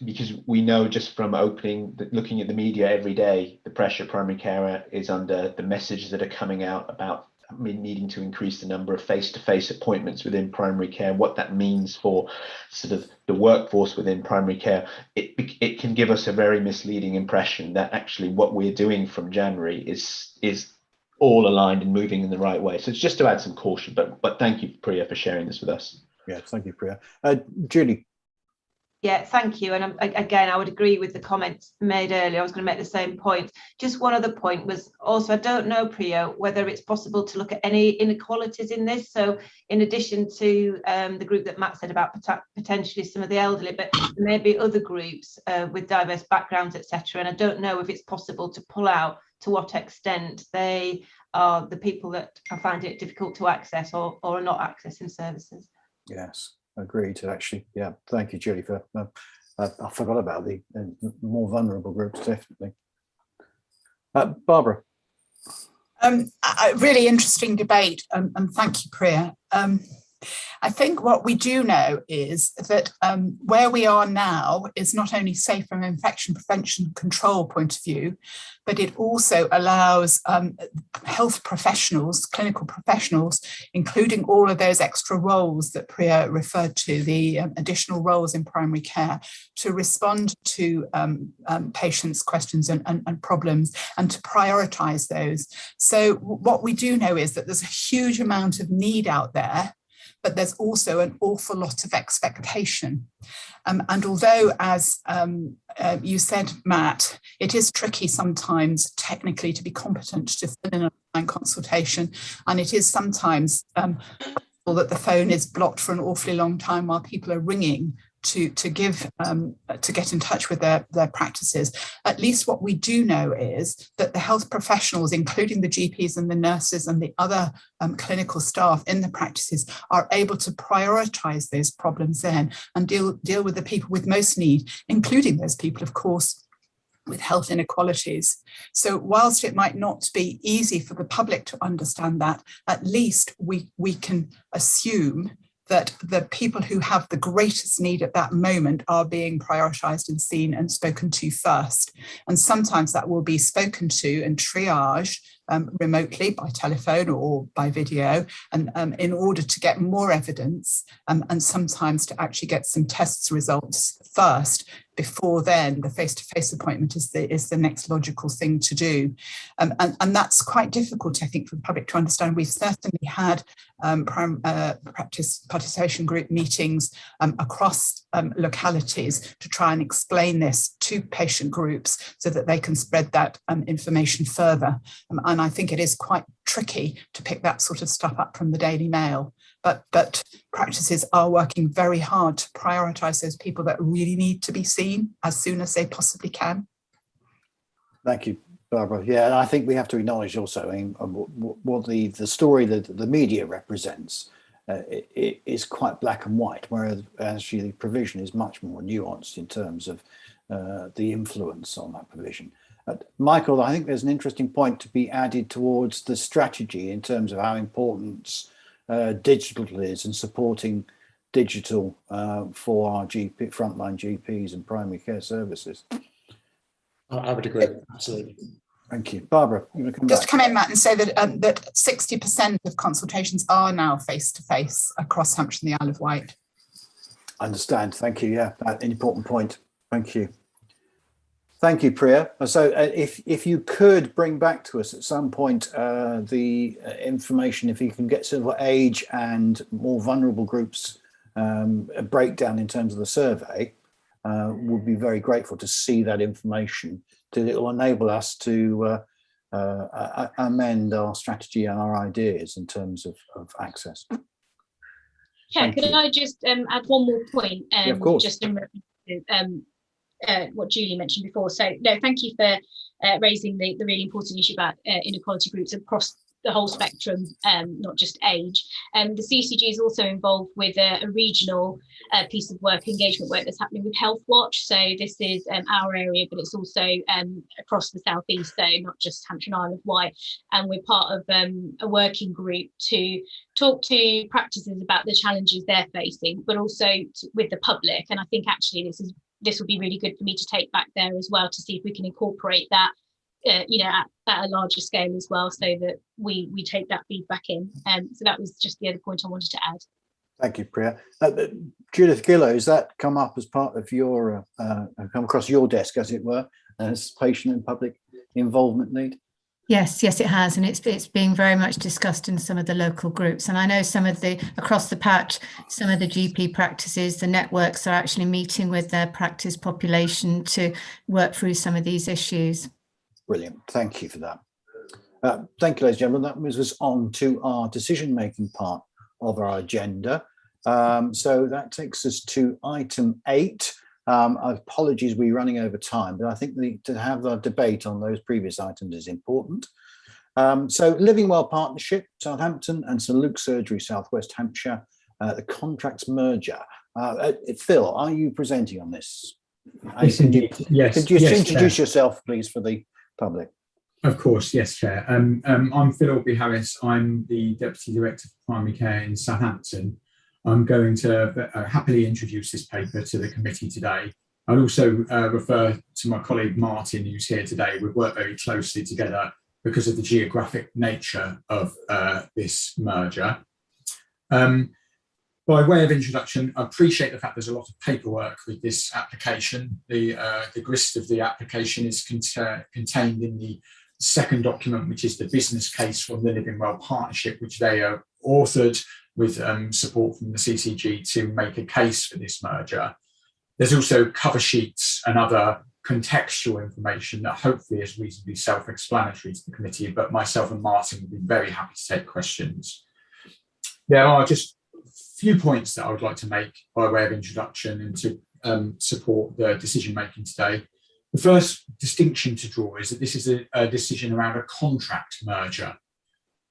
Because we know just from looking at the media every day, the pressure primary care is under, the messages that are coming out about needing to increase the number of face-to-face appointments within primary care, what that means for sort of the workforce within primary care. It can give us a very misleading impression that actually what we're doing from January is all aligned and moving in the right way. So it's just to add some caution, but thank you, Priya, for sharing this with us. Yes, thank you, Priya. Julie. Yeah, thank you. And again, I would agree with the comments made earlier. I was going to make the same point. Just one other point was also, I don't know, Priya, whether it's possible to look at any inequalities in this. So in addition to the group that Matt said about potentially some of the elderly, but maybe other groups with diverse backgrounds, etc. And I don't know if it's possible to pull out to what extent they are the people that are finding it difficult to access or are not accessing services. Yes. Agreed. Actually, yeah. Thank you, Julie. For I forgot about the more vulnerable groups. Definitely. Barbara. A really interesting debate, and thank you, Priya. I think what we do know is that where we are now is not only safe from an infection prevention control point of view, but it also allows health professionals, clinical professionals, including all of those extra roles that Priya referred to, the additional roles in primary care, to respond to patients' questions and problems and to prioritise those. So what we do know is that there's a huge amount of need out there, but there's also an awful lot of expectation. And although, as you said, Matt, it is tricky sometimes technically to be competent to fill in an online consultation, and it is sometimes that the phone is blocked for an awfully long time while people are ringing to get in touch with their practices. At least what we do know is that the health professionals, including the GPs and the nurses and the other clinical staff in the practices, are able to prioritise those problems then and deal with the people with most need, including those people, of course, with health inequalities. So whilst it might not be easy for the public to understand that, at least we can assume that the people who have the greatest need at that moment are being prioritised and seen and spoken to first. And sometimes that will be spoken to and triaged remotely by telephone or by video, and in order to get more evidence and sometimes to actually get some tests results first. Before then, the face-to-face appointment is the next logical thing to do. And that's quite difficult, I think, for the public to understand. We've certainly had practice participation group meetings across localities to try and explain this to patient groups so that they can spread that information further. And I think it is quite tricky to pick that sort of stuff up from the Daily Mail. But practices are working very hard to prioritise those people that really need to be seen as soon as they possibly can. Thank you, Barbara. Yeah, and I think we have to acknowledge also, I mean, what the story that the media represents is quite black and white, whereas actually the provision is much more nuanced in terms of the influence on that provision. Michael, I think there's an interesting point to be added towards the strategy in terms of how important digital is and supporting digital for our frontline GPs and primary care services. I would agree, absolutely. Thank you. Barbara, you want to come Just back? come in, Matt, and say that that 60% of consultations are now face-to-face across Hampshire and the Isle of Wight. I understand. Thank you. Yeah, an important point. Thank you. Thank you, Priya. So if you could bring back to us at some point the information, if you can get sort of age and more vulnerable groups, a breakdown in terms of the survey, we'll be very grateful to see that information, because it will enable us to amend our strategy and our ideas in terms of access. Yeah, could I just add one more point? Yeah, of course. Just in reference to what Julie mentioned before. So no, thank you for raising the really important issue about inequality groups across the whole spectrum, not just age. The CCG is also involved with a regional piece of work, engagement work that's happening with Health Watch. So this is our area, but it's also across the South East, so not just Hampshire and Isle of Wight. And we're part of a working group to talk to practices about the challenges they're facing, but also with the public. And I think actually this will be really good for me to take back there as well, to see if we can incorporate that at a larger scale as well, so that we take that feedback in. So that was just the other point I wanted to add. Thank you, Priya. Judith Gillow, has that come up as part of your, come across your desk, as it were, as patient and public involvement lead? Yes, it has, and it's being very much discussed in some of the local groups. And I know some of the across the patch, some of the GP practices, the networks are actually meeting with their practice population to work through some of these issues. Brilliant, thank you for that. Thank you, ladies and gentlemen. That moves us on to our decision-making part of our agenda. So that takes us to item 8. Apologies, we're running over time, but I think to have a debate on those previous items is important. So Living Well Partnership, Southampton, and St Luke's Surgery, Southwest Hampshire, the contracts merger. Phil, are you presenting on this? Yes, indeed. Yes. Could you yes, introduce Chair. yourself, please, for the public? Of course, yes, Chair. I'm Phil Orby-Harris. I'm the Deputy Director for Primary Care in Southampton. I'm going to happily introduce this paper to the committee today. I'll also refer to my colleague Martin, who's here today. We've worked very closely together because of the geographic nature of this merger. By way of introduction, I appreciate the fact there's a lot of paperwork with this application. The grist of the application is contained in the second document, which is the business case from the Living Well Partnership, which they are authored with support from the CCG to make a case for this merger. There's also cover sheets and other contextual information that hopefully is reasonably self-explanatory to the committee, but myself and Martin would be very happy to take questions. There are just a few points that I would like to make by way of introduction and to support the decision making today. The first distinction to draw is that this is a decision around a contract merger.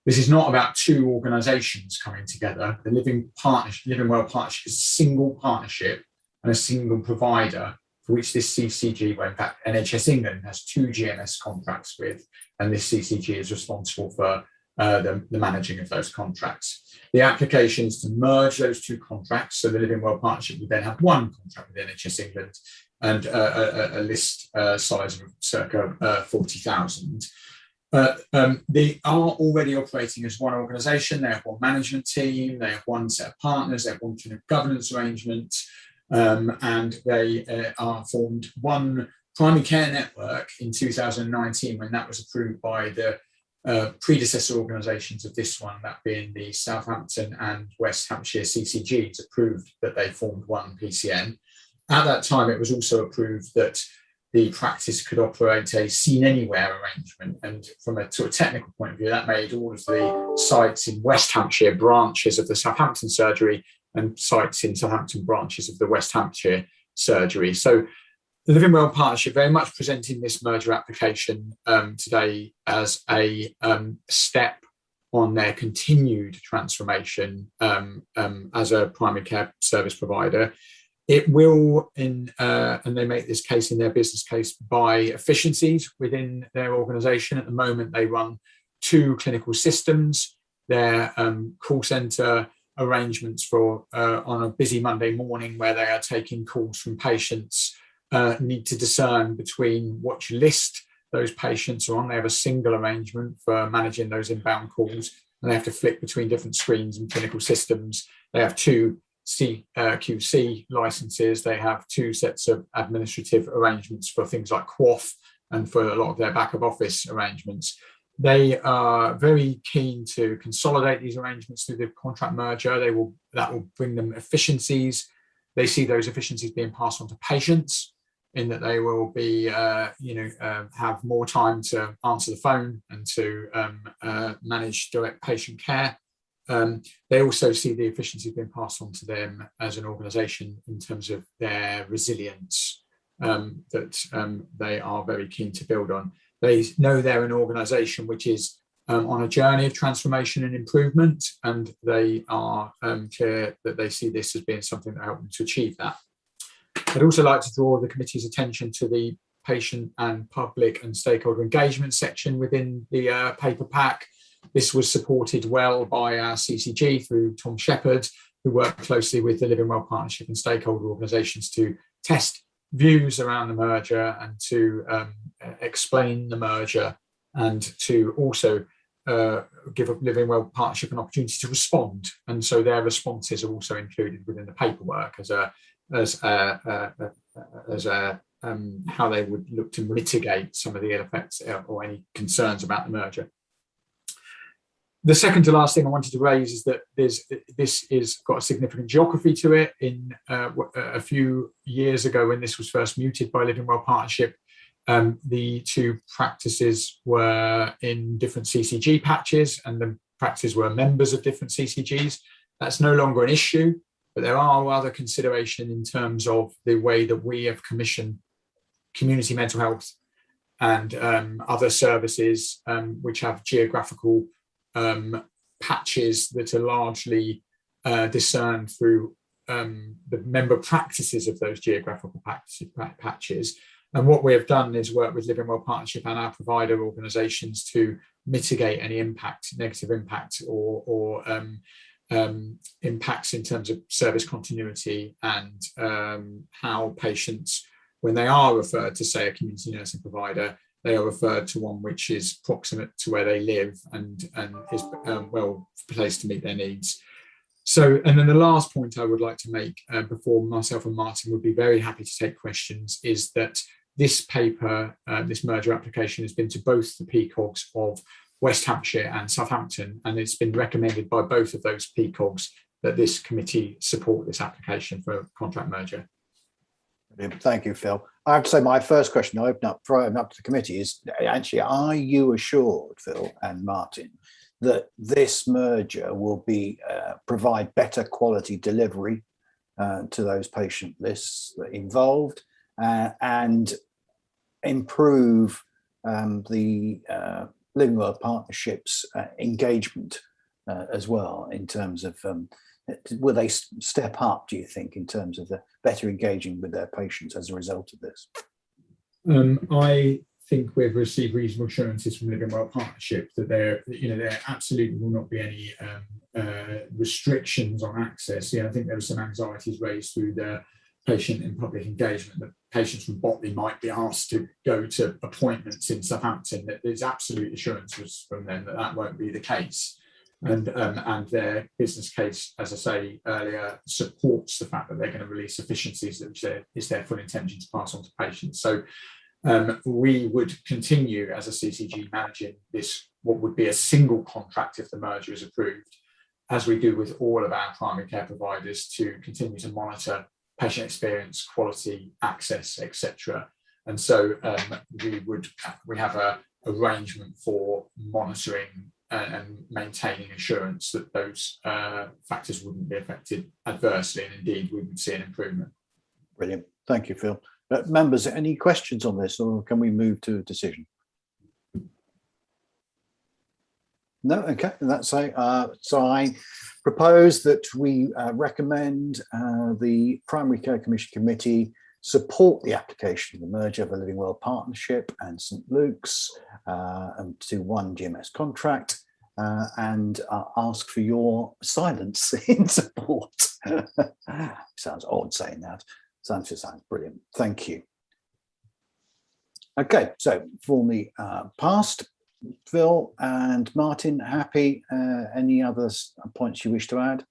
This is not about two organisations coming together. The Living Well Partnership is a single partnership and a single provider for which this CCG, well, in fact, NHS England has 2 GMS contracts with, and this CCG is responsible for the managing of those contracts. The application is to merge those 2 contracts, so the Living Well Partnership would then have 1 contract with NHS England and a list size of circa 40,000. They are already operating as one organisation. They have one management team, they have one set of partners, they have one governance arrangement, and they are formed one primary care network in 2019 when that was approved by the predecessor organisations of this one, that being the Southampton and West Hampshire CCGs, approved that they formed one PCN. At that time, it was also approved that the practice could operate a seen anywhere arrangement, and from a sort of technical point of view, that made all of the sites in West Hampshire branches of the Southampton surgery and sites in Southampton branches of the West Hampshire surgery. So the Living Well Partnership very much presenting this merger application today as a step on their continued transformation as a primary care service provider. It will, and they make this case in their business case, by efficiencies within their organisation. At the moment, they run 2 clinical systems. Their call centre arrangements for on a busy Monday morning where they are taking calls from patients need to discern between what list those patients are on. They have a single arrangement for managing those inbound calls, and they have to flick between different screens and clinical systems. They have 2 QC licenses. They have 2 sets of administrative arrangements for things like QOF and for a lot of their back of office arrangements. They are very keen to consolidate these arrangements through the contract merger. That will bring them efficiencies. They see those efficiencies being passed on to patients, in that they will be, have more time to answer the phone and to manage direct patient care. They also see the efficiency being passed on to them as an organisation in terms of their resilience that they are very keen to build on. They know they're an organisation which is on a journey of transformation and improvement, and they are clear that they see this as being something that helps them to achieve that. I'd also like to draw the committee's attention to the patient and public and stakeholder engagement section within the paper pack. This was supported well by our CCG through Tom Shepherd, who worked closely with the Living Well Partnership and stakeholder organisations to test views around the merger and to explain the merger, and to also give Living Well Partnership an opportunity to respond. And so their responses are also included within the paperwork as how they would look to mitigate some of the ill effects or any concerns about the merger. The second to last thing I wanted to raise is that this is got a significant geography to it. In a few years ago, when this was first mooted by Living Well Partnership, the 2 practices were in different CCG patches, and the practices were members of different CCGs. That's no longer an issue, but there are other considerations in terms of the way that we have commissioned community mental health and other services which have geographical patches that are largely discerned through the member practices of those geographical patches. And what we have done is work with Living Well Partnership and our provider organisations to mitigate any negative impact or impacts in terms of service continuity and how patients, when they are referred to, say, a community nursing provider, they are referred to one which is proximate to where they live and is well placed to meet their needs. So, and then the last point I would like to make before myself and Martin would be very happy to take questions, is that this paper, this merger application, has been to both the PCOGs of West Hampshire and Southampton, and it's been recommended by both of those PCOGs that this committee support this application for a contract merger. Thank you, Phil. I have to say my first question I open up to the committee is actually, are you assured, Phil and Martin, that this merger will be provide better quality delivery to those patient lists involved and improve the Living Well Partnership's engagement as well, in terms of will they step up, do you think, in terms of the better engaging with their patients as a result of this? I think we've received reasonable assurances from Living Well Partnership that there absolutely will not be any restrictions on access. I think there were some anxieties raised through the patient in public engagement, that patients from Botley might be asked to go to appointments in Southampton, that there's absolute assurances from them that that won't be the case. And their business case, as I say earlier, supports the fact that they're going to release efficiencies, which is their full intention to pass on to patients. So we would continue as a CCG managing this, what would be a single contract if the merger is approved, as we do with all of our primary care providers, to continue to monitor patient experience, quality, access, etc. And so we have a arrangement for monitoring and maintaining assurance that those factors wouldn't be affected adversely, and indeed we would see an improvement. Brilliant. Thank you, Phil. Members, any questions on this, or can we move to a decision? No, okay, that's so I propose that we recommend the Primary Care Commission Committee support the application of the merger of the Living Well Partnership and St Luke's to one GMS contract, and ask for your silence in support. Sounds odd saying that. Sounds brilliant. Thank you. Okay, so formally passed. Phil and Martin, happy? Any other points you wish to add?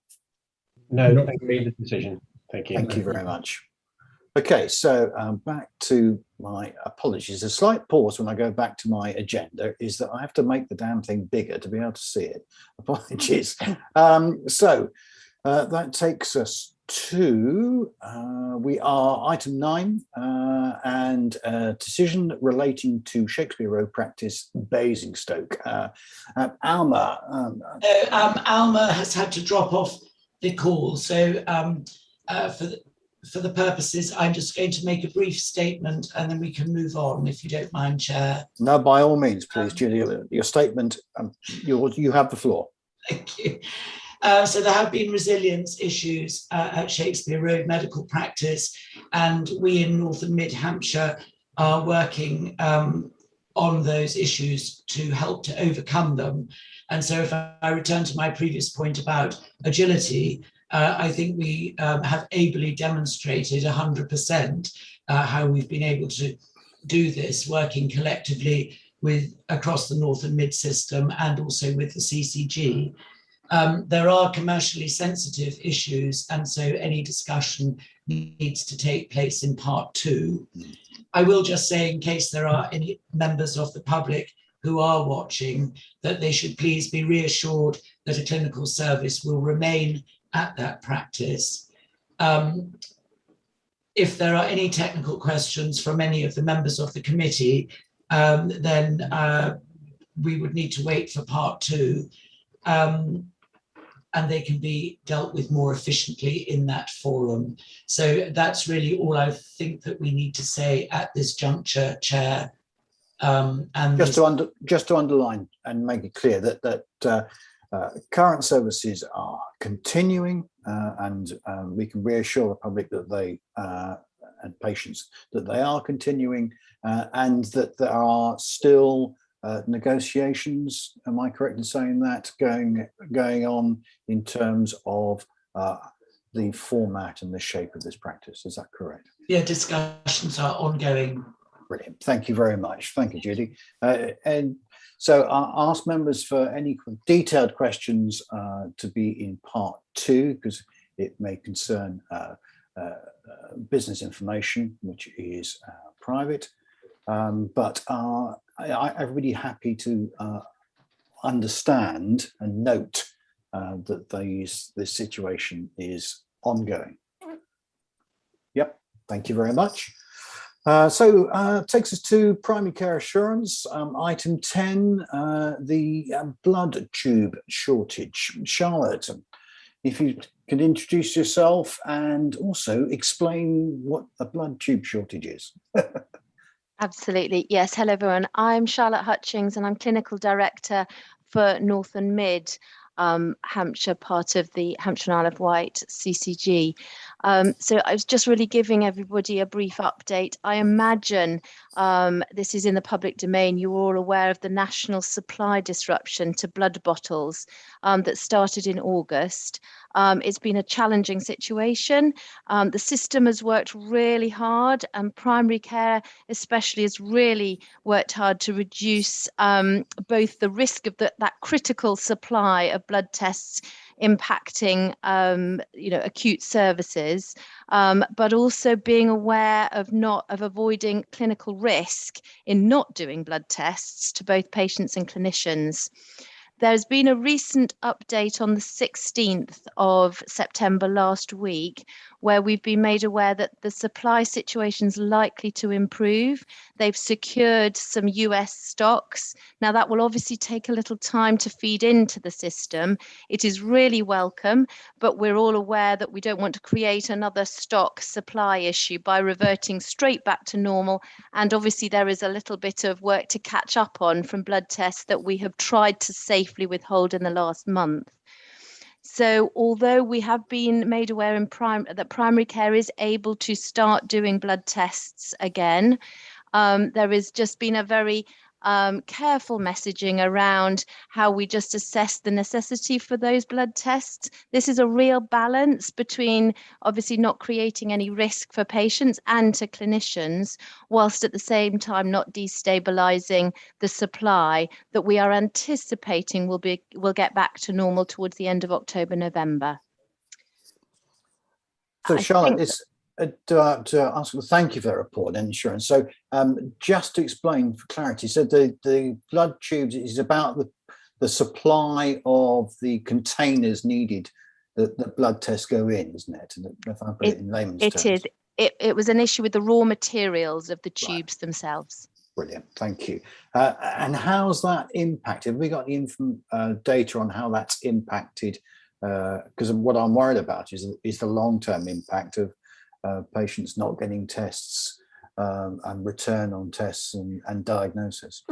No, thank you for the decision. Thank you. Thank you very much. Okay, so back to my apologies. A slight pause when I go back to my agenda is that I have to make the damn thing bigger to be able to see it. Apologies. So that takes us to, we are item 9 and decision relating to Shakespeare Road practice Basingstoke. Alma. Alma has had to drop off the call, so for the purposes, I'm just going to make a brief statement and then we can move on, if you don't mind, Chair. No, by all means, please, Julia. Your statement, you have the floor. Thank you. So there have been resilience issues at Shakespeare Road Medical Practice, and we in North and Mid Hampshire are working on those issues to help to overcome them. And so if I return to my previous point about agility, I think we have ably demonstrated 100% how we've been able to do this, working collectively with across the North and Mid system and also with the CCG. There are commercially sensitive issues, and so any discussion needs to take place in part 2. I will just say, in case there are any members of the public who are watching, that they should please be reassured that a clinical service will remain at that practice. If there are any technical questions from any of the members of the committee, then we would need to wait for part 2. And they can be dealt with more efficiently in that forum. So that's really all I think that we need to say at this juncture, Chair. And just to underline and make it clear that current services are continuing, and we can reassure the public that they and patients that they are continuing, and that there are still negotiations, am I correct in saying that, going on in terms of the format and the shape of this practice? Is that correct? Yeah, discussions are ongoing. Brilliant. Thank you very much. Thank you, Judy. And so I'll ask members for any detailed questions to be in part 2, because it may concern business information, which is private. But I'm really happy to understand and note that this situation is ongoing. Yep, thank you very much. So takes us to primary care assurance. Item 10, the blood tube shortage. Charlotte, if you could introduce yourself and also explain what a blood tube shortage is. Absolutely. Yes. Hello, everyone. I'm Charlotte Hutchings and I'm Clinical Director for North and Mid Hampshire, part of the Hampshire and Isle of Wight CCG. So I was just really giving everybody a brief update. I imagine this is in the public domain. You're all aware of the national supply disruption to blood bottles that started in August. It's been a challenging situation. The system has worked really hard, and primary care especially has really worked hard to reduce both the risk of that critical supply of blood tests impacting acute services, but also being aware of avoiding clinical risk in not doing blood tests to both patients and clinicians. There's been a recent update on the 16th of September last week, where we've been made aware that the supply situation is likely to improve. They've secured some US stocks. Now, that will obviously take a little time to feed into the system. It is really welcome, but we're all aware that we don't want to create another stock supply issue by reverting straight back to normal. And obviously, there is a little bit of work to catch up on from blood tests that we have tried to safely withhold in the last month. So although we have been made aware that primary care is able to start doing blood tests again, there has just been a very careful messaging around how we just assess the necessity for those blood tests. This is a real balance between obviously not creating any risk for patients and to clinicians, whilst at the same time not destabilizing the supply that we are anticipating will get back to normal towards the end of October, November. So Charlotte, it's to ask, thank you for that report on insurance. So just to explain for clarity, so the blood tubes is about the supply of the containers needed that the blood tests go in, isn't it? If I put it in layman's terms. It is. It was an issue with the raw materials of the tubes themselves. Brilliant, thank you. And how's that impacted? Have we got any data on how that's impacted? Because what I'm worried about is the long-term impact of patients not getting tests and return on tests and diagnosis.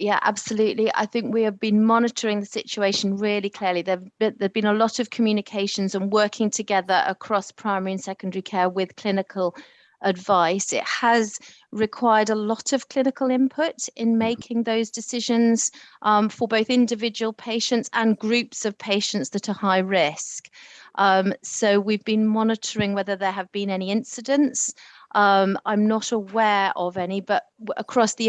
Yeah, absolutely. I think we have been monitoring the situation really clearly. There've been a lot of communications and working together across primary and secondary care with clinical advice. It has required a lot of clinical input in making those decisions for both individual patients and groups of patients that are high risk. So we've been monitoring whether there have been any incidents. I'm not aware of any, but across the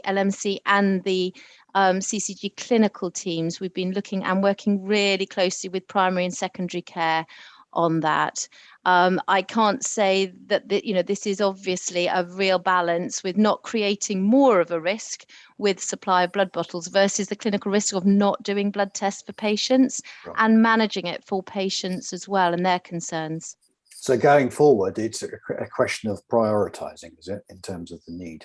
LMC and the CCG clinical teams, we've been looking and working really closely with primary and secondary care on that. I can't say that this is obviously a real balance with not creating more of a risk with supply of blood bottles versus the clinical risk of not doing blood tests for patients and managing it for patients as well and their concerns. So going forward, it's a question of prioritising, is it, in terms of the need?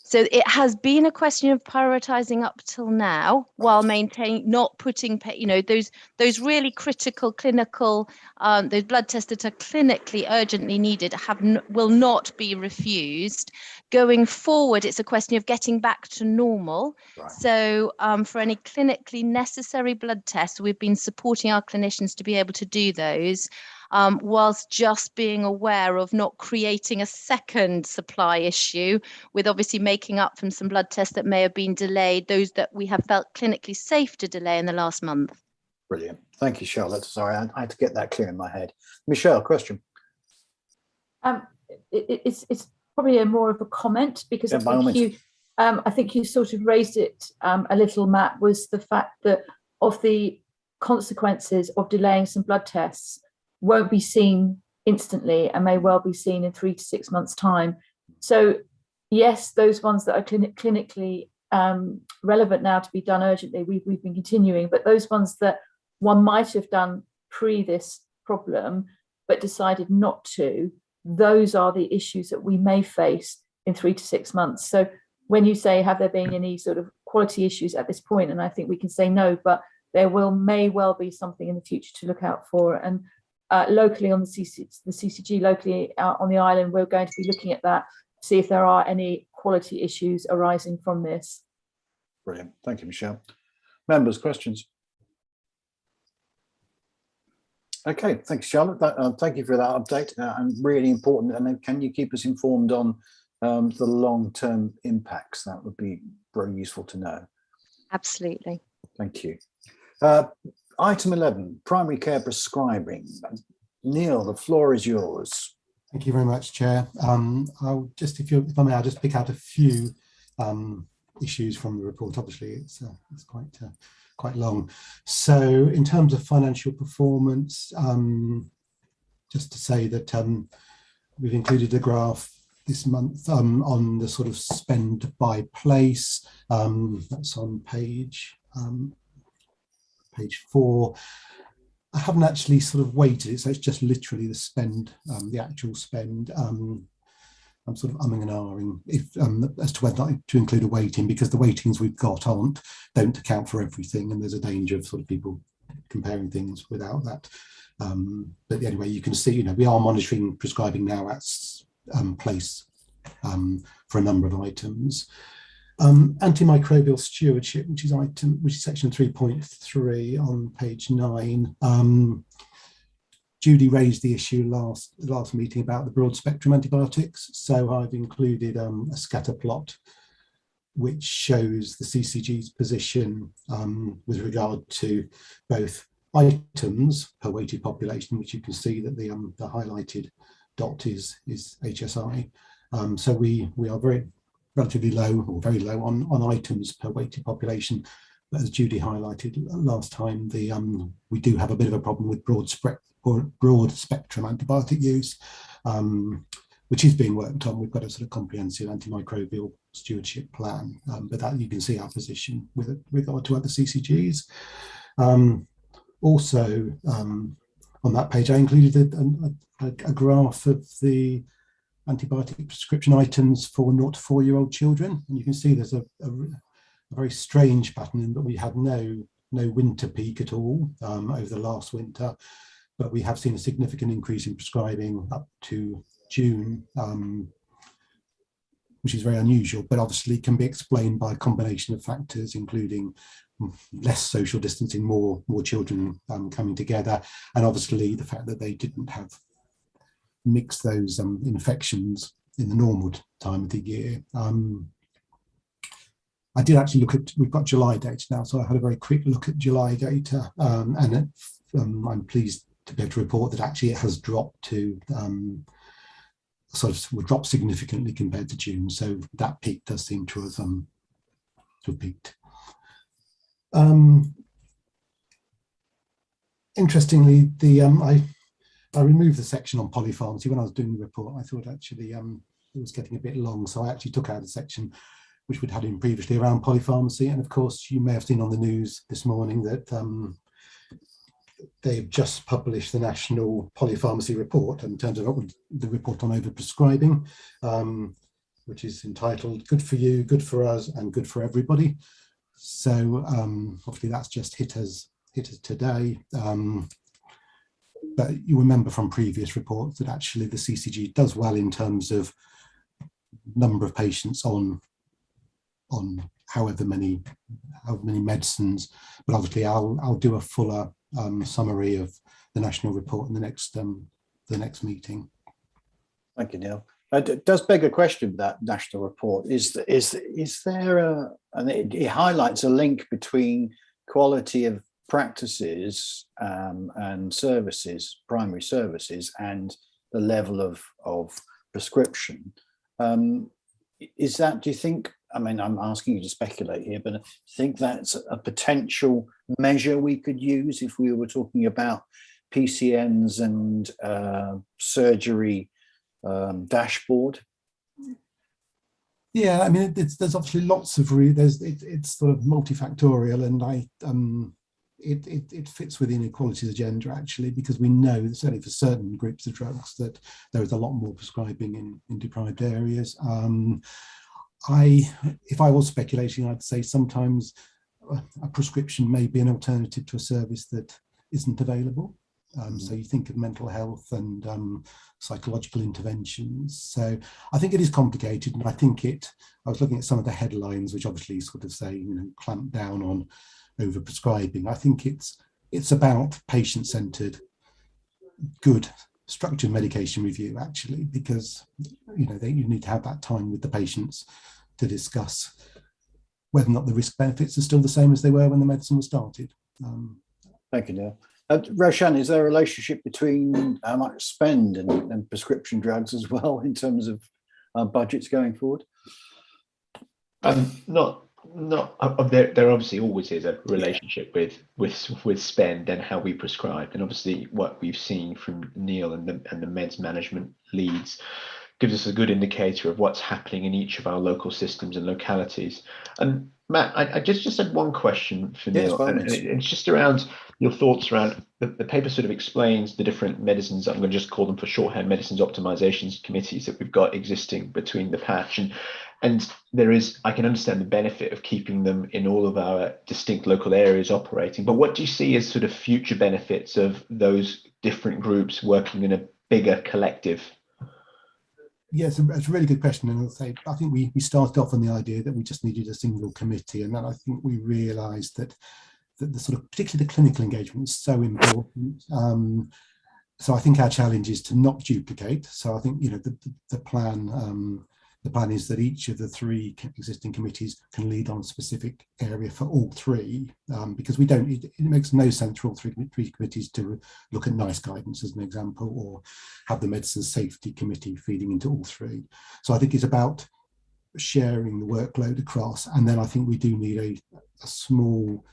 So it has been a question of prioritising up till now, while maintaining, not putting, those really critical clinical, those blood tests that are clinically urgently needed will not be refused. Going forward, it's a question of getting back to normal. Right. So for any clinically necessary blood tests, we've been supporting our clinicians to be able to do those. Whilst just being aware of not creating a second supply issue with obviously making up from some blood tests that may have been delayed, those that we have felt clinically safe to delay in the last month. Brilliant. Thank you, Charlotte. Sorry, I had to get that clear in my head. Michelle, question. It's probably more of a comment because I think you sort of raised it a little, Matt, was the fact that of the consequences of delaying some blood tests won't be seen instantly and may well be seen in 3 to 6 months' time. So yes, those ones that are clinically relevant now to be done urgently, we've been continuing, but those ones that one might have done pre this problem but decided not to, those are the issues that we may face in 3 to 6 months. So when you say, have there been any sort of quality issues at this point, and I think we can say no, but there may well be something in the future to look out for. And locally on the CCG, locally on the island, we're going to be looking at that, see if there are any quality issues arising from this. Brilliant. Thank you, Michelle. Members, questions? Okay, thanks, Charlotte. Thank you for that update, and really important. And then can you keep us informed on the long-term impacts? That would be very useful to know. Absolutely. Thank you. Item 11, primary care prescribing. Neil, the floor is yours. Thank you very much, Chair. I'll just, if I may, I'll just pick out a few issues from the report. Obviously, it's quite long. So, in terms of financial performance, just to say that we've included a graph this month on the sort of spend by place. That's on page 4. I haven't actually sort of weighted it, so it's just literally the spend, the actual spend. I'm sort of umming and ahhing as to whether to include a weighting, because the weightings we've got don't account for everything, and there's a danger of sort of people comparing things without that. But anyway, you can see, we are monitoring prescribing now at place for a number of items. Antimicrobial stewardship, which is section 3.3 on page 9. Judy raised the issue last meeting about the broad spectrum antibiotics, so I've included a scatter plot which shows the CCG's position with regard to both items per weighted population, which you can see that the highlighted dot is HSI. So we are relatively low, or very low, on items per weighted population. But as Judy highlighted last time, we do have a bit of a problem with broad spectrum antibiotic use, which is being worked on. We've got a sort of comprehensive antimicrobial stewardship plan, but that you can see our position with regard to other CCGs. Also, on that page, I included a graph of the antibiotic prescription items for 0 to 4-year-old children, and you can see there's a very strange pattern in that we had no winter peak at all over the last winter, but we have seen a significant increase in prescribing up to June, which is very unusual, but obviously can be explained by a combination of factors, including less social distancing, more children coming together, and obviously the fact that they didn't have mixed those infections in the normal time of the year. I did actually look at, we've got July data now, so I had a very quick look at July data, and I'm pleased to be able to report that actually it has dropped to dropped significantly compared to June. So that peak does seem to have peaked. Interestingly, I removed the section on polypharmacy when I was doing the report. I thought actually it was getting a bit long, so I actually took out a section which we'd had in previously around polypharmacy. And of course, you may have seen on the news this morning that they've just published the National Polypharmacy Report in terms of the report on overprescribing, which is entitled "Good for You, Good for Us, and Good for Everybody." So obviously that's just hit us today. But you remember from previous reports that actually the CCG does well in terms of number of patients on however many medicines. But obviously I'll do a fuller summary of the national report in the next meeting. Thank you, Neil. It does beg a question, that national report. Is there and it highlights a link between quality of practices and services, primary services, and the level of prescription. Is that, do you think, I mean, I'm asking you to speculate here, but I think that's a potential measure we could use if we were talking about PCNs and surgery dashboard? Yeah, I mean, there's obviously lots of it's sort of multifactorial, and it fits within equality's agenda actually, because we know certainly for certain groups of drugs that there is a lot more prescribing in deprived areas. If I was speculating, I'd say sometimes a prescription may be an alternative to a service that isn't available. So you think of mental health and psychological interventions. So I think it is complicated, and I think I was looking at some of the headlines, which obviously sort of say, clamp down on overprescribing. I think it's about patient-centered good structured medication review, actually, because you need to have that time with the patients to discuss whether or not the risk benefits are still the same as they were when the medicine was started. Thank you, Neil. Roshan, is there a relationship between how much spend and prescription drugs as well in terms of budgets going forward? There obviously always is a relationship with spend and how we prescribe, and obviously what we've seen from Neil and the meds management leads gives us a good indicator of what's happening in each of our local systems and localities. And Matt, I just had one question for Neil, and it's just around your thoughts around the paper sort of explains the different medicines. I'm going to just call them for shorthand medicines optimizations committees that we've got existing between the patch, and there is, I can understand the benefit of keeping them in all of our distinct local areas operating, but what do you see as sort of future benefits of those different groups working in a bigger collective? Yes, it's a really good question, and I'll say I think we started off on the idea that we just needed a single committee, and then I think we realised that the sort of particularly the clinical engagement is so important. So I think our challenge is to not duplicate. So I think the plan is that each of the 3 existing committees can lead on a specific area for all 3, because it makes no sense for all three committees to look at NICE guidance as an example, or have the medicine safety committee feeding into all 3. So I think it's about sharing the workload across, and then I think we do need a small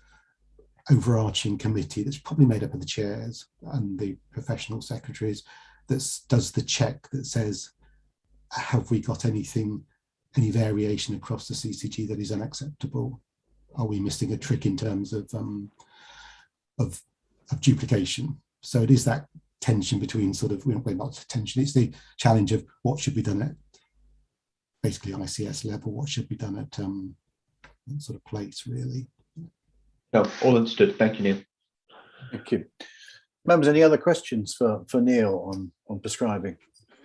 overarching committee that's probably made up of the chairs and the professional secretaries that does the check that says, have we got any variation across the CCG that is unacceptable? Are we missing a trick in terms of duplication? So it is that tension between sort of, well, not tension, it's the challenge of what should be done at basically ICS level, what should be done at sort of place, really. No, all understood. Thank you, Neil. Thank you. Members, any other questions for Neil on prescribing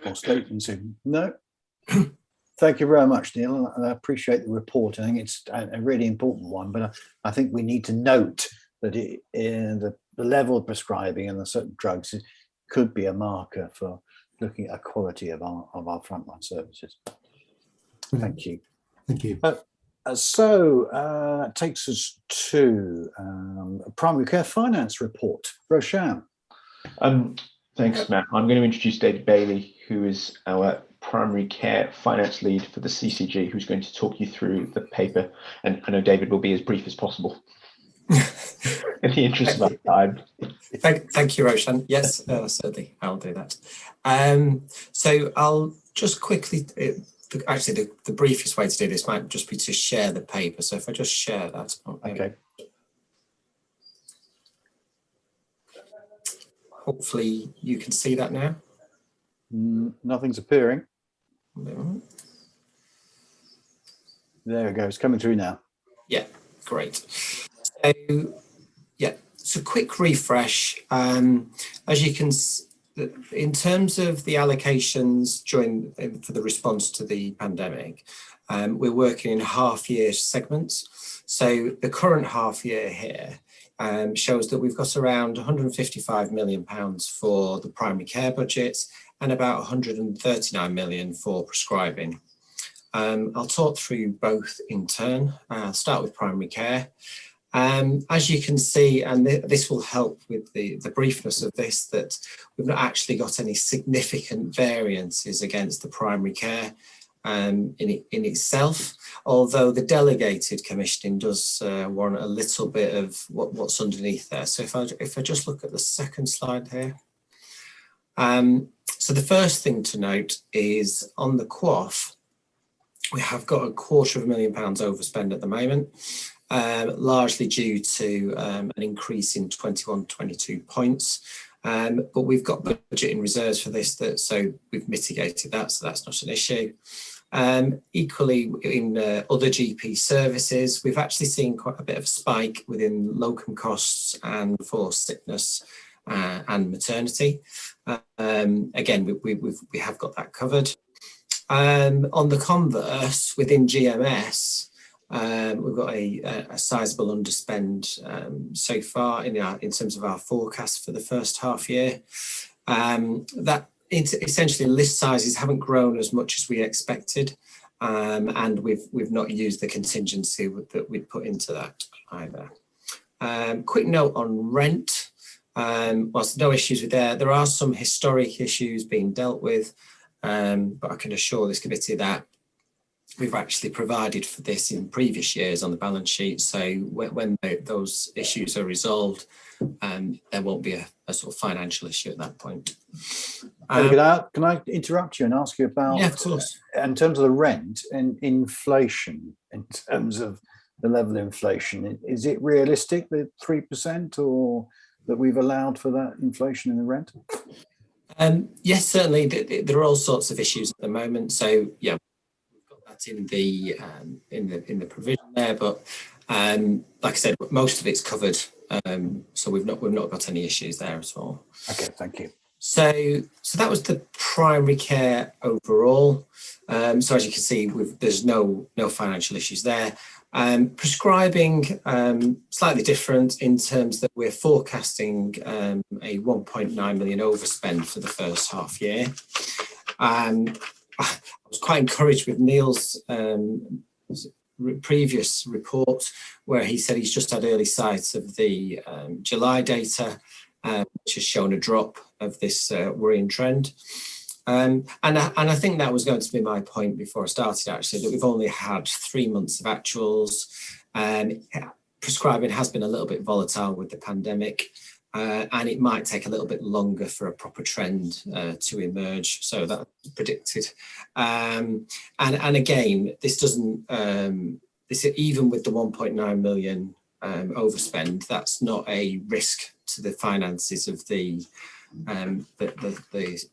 or statements? No? Thank you very much, Neil. I appreciate the report. I think it's a really important one, but I think we need to note that the level of prescribing and the certain drugs could be a marker for looking at a quality of our frontline services. Thank you. Thank you. So that takes us to a primary care finance report. Roshan. Thanks, Matt. I'm going to introduce David Bailey, who is our primary care finance lead for the CCG, who's going to talk you through the paper. And I know David will be as brief as possible in the interest of our time. Thank you, Roshan. Yes, certainly, I'll do that. So I'll just quickly, actually, the briefest way to do this might just be to share the paper. So if I just share that. Okay. Hopefully you can see that now. Nothing's appearing. There we go. It's coming through now. Yeah, great. So yeah, so quick refresh. As you can see, in terms of the allocations for the response to the pandemic, we're working in half-year segments. So the current half year here shows that we've got around £155 million for the primary care budgets and about 139 million for prescribing. I'll talk through both in turn. I'll start with primary care. As you can see, and this will help with the briefness of this, that we've not actually got any significant variances against the primary care in itself, although the delegated commissioning does warrant a little bit of what's underneath there. So if I just look at the second slide here. So the first thing to note is on the QOF, we have got £250,000 overspend at the moment, largely due to an increase in 21-22 points. But we've got budgeting reserves for this, so we've mitigated that, so that's not an issue. Equally, in other GP services, we've actually seen quite a bit of a spike within locum costs and for sickness and maternity. Again, we have got that covered. On the converse, within GMS, we've got a sizable underspend so far in terms of our forecast for the first half year. That essentially list sizes haven't grown as much as we expected, and we've not used the contingency that we'd put into that either. Quick note on rent. Whilst no issues with there are some historic issues being dealt with, but I can assure this committee that we've actually provided for this in previous years on the balance sheet. So when those issues are resolved, there won't be a sort of financial issue at that point. Can I interrupt you and ask you about, yeah, of course, in terms of the rent and inflation, in terms of the level of inflation, is it realistic, the 3%, or that we've allowed for that inflation in the rent? Yes, certainly. There are all sorts of issues at the moment. So yeah, we've got that in the provision there. But like I said, most of it's covered. So we've not got any issues there at all. Okay, thank you. So that was the primary care overall. So as you can see, there's no financial issues there. Prescribing, slightly different in terms that we're forecasting a 1.9 million overspend for the first half year. I was quite encouraged with Neil's previous report, where he said he's just had early sight of the July data, which has shown a drop of this worrying trend. And I think that was going to be my point before I started, actually, that we've only had 3 months of actuals. Prescribing has been a little bit volatile with the pandemic, and it might take a little bit longer for a proper trend to emerge. So that's predicted. And again, this doesn't, even with the 1.9 million overspend, that's not a risk to the finances of the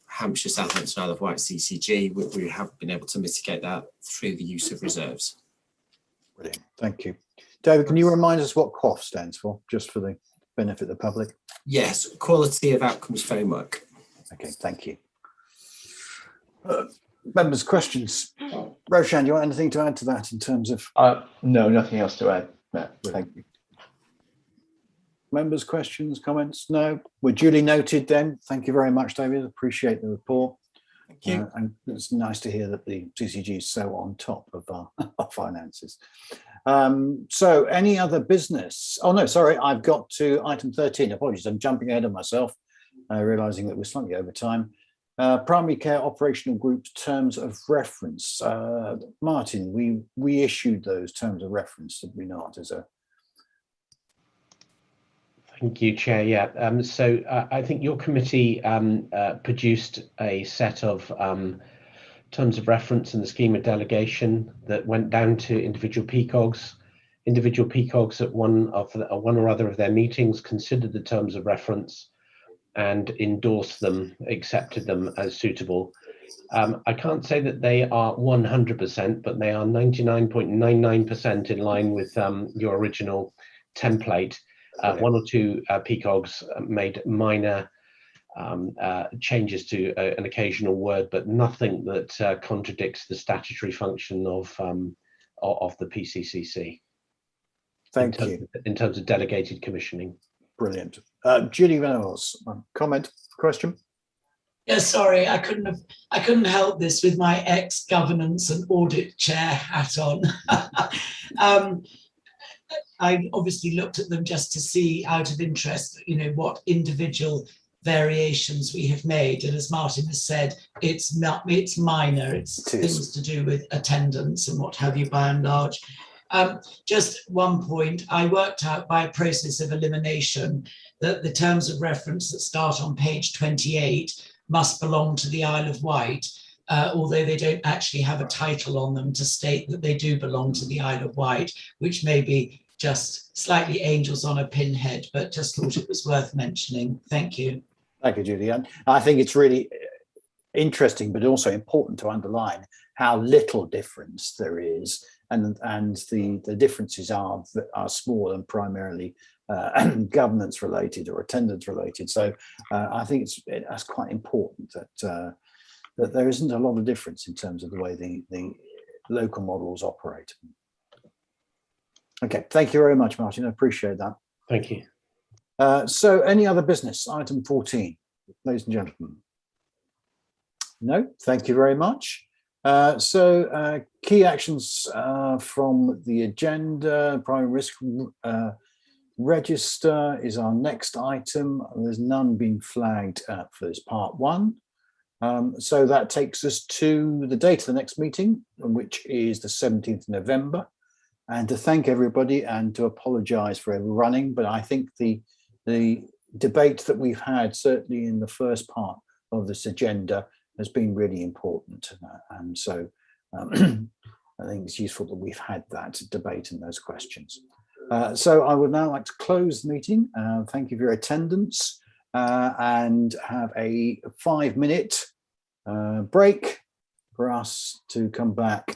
Hampshire, Southampton, Isle of Wight CCG. We have been able to mitigate that through the use of reserves. Brilliant, thank you. David, can you remind us what QOF stands for, just for the benefit of the public? Yes, Quality of Outcomes Framework. Okay, thank you. Members, questions? Roshan, do you want anything to add to that in terms of? No, nothing else to add, Matt. Thank you. Members, questions, comments? No, we're duly noted then. Thank you very much, David. Appreciate the report. Thank you. And it's nice to hear that the CCG is so on top of our finances. So any other business? Oh no, sorry, I've got to item 13. Apologies, I'm jumping ahead of myself, realizing that we're slightly over time. Primary care operational groups terms of reference. Martin, we issued those terms of reference, did we not? Thank you, Chair. Yeah, so I think your committee produced a set of terms of reference in the scheme of delegation that went down to individual PCOGs. Individual PCOGs at one or other of their meetings considered the terms of reference and endorsed them, accepted them as suitable. I can't say that they are 100%, but they are 99.99% in line with your original template. One or two PCOGs made minor changes to an occasional word, but nothing that contradicts the statutory function of the PCCC. Thank you. In terms of delegated commissioning. Brilliant. Julie Venables, comment, question? Yeah, sorry, I couldn't help this with my ex-governance and audit chair hat on. I obviously looked at them just to see, out of interest, what individual variations we have made. And as Martin has said, it's minor. It's things to do with attendance and what have you, by and large. Just one point, I worked out by a process of elimination that the terms of reference that start on page 28 must belong to the Isle of Wight, although they don't actually have a title on them to state that they do belong to the Isle of Wight, which may be just slightly angels on a pinhead, but just thought it was worth mentioning. Thank you. Thank you, Julie. I think it's really interesting, but also important to underline how little difference there is, and the differences are small and primarily governance related or attendance related. So I think that's quite important that there isn't a lot of difference in terms of the way the local models operate. Okay, thank you very much, Martin. I appreciate that. Thank you. So any other business? Item 14. ladies and gentlemen? No, thank you very much. Key actions from the agenda. Primary risk register is our next item. There's none being flagged for this part one. So that takes us to the date of the next meeting, which is the 17th of November. And to thank everybody and to apologise for overrunning, but I think the debate that we've had, certainly in the first part of this agenda, has been really important. And so I think it's useful that we've had that debate and those questions. So I would now like to close the meeting. Thank you for your attendance and have a 5-minute break for us to come back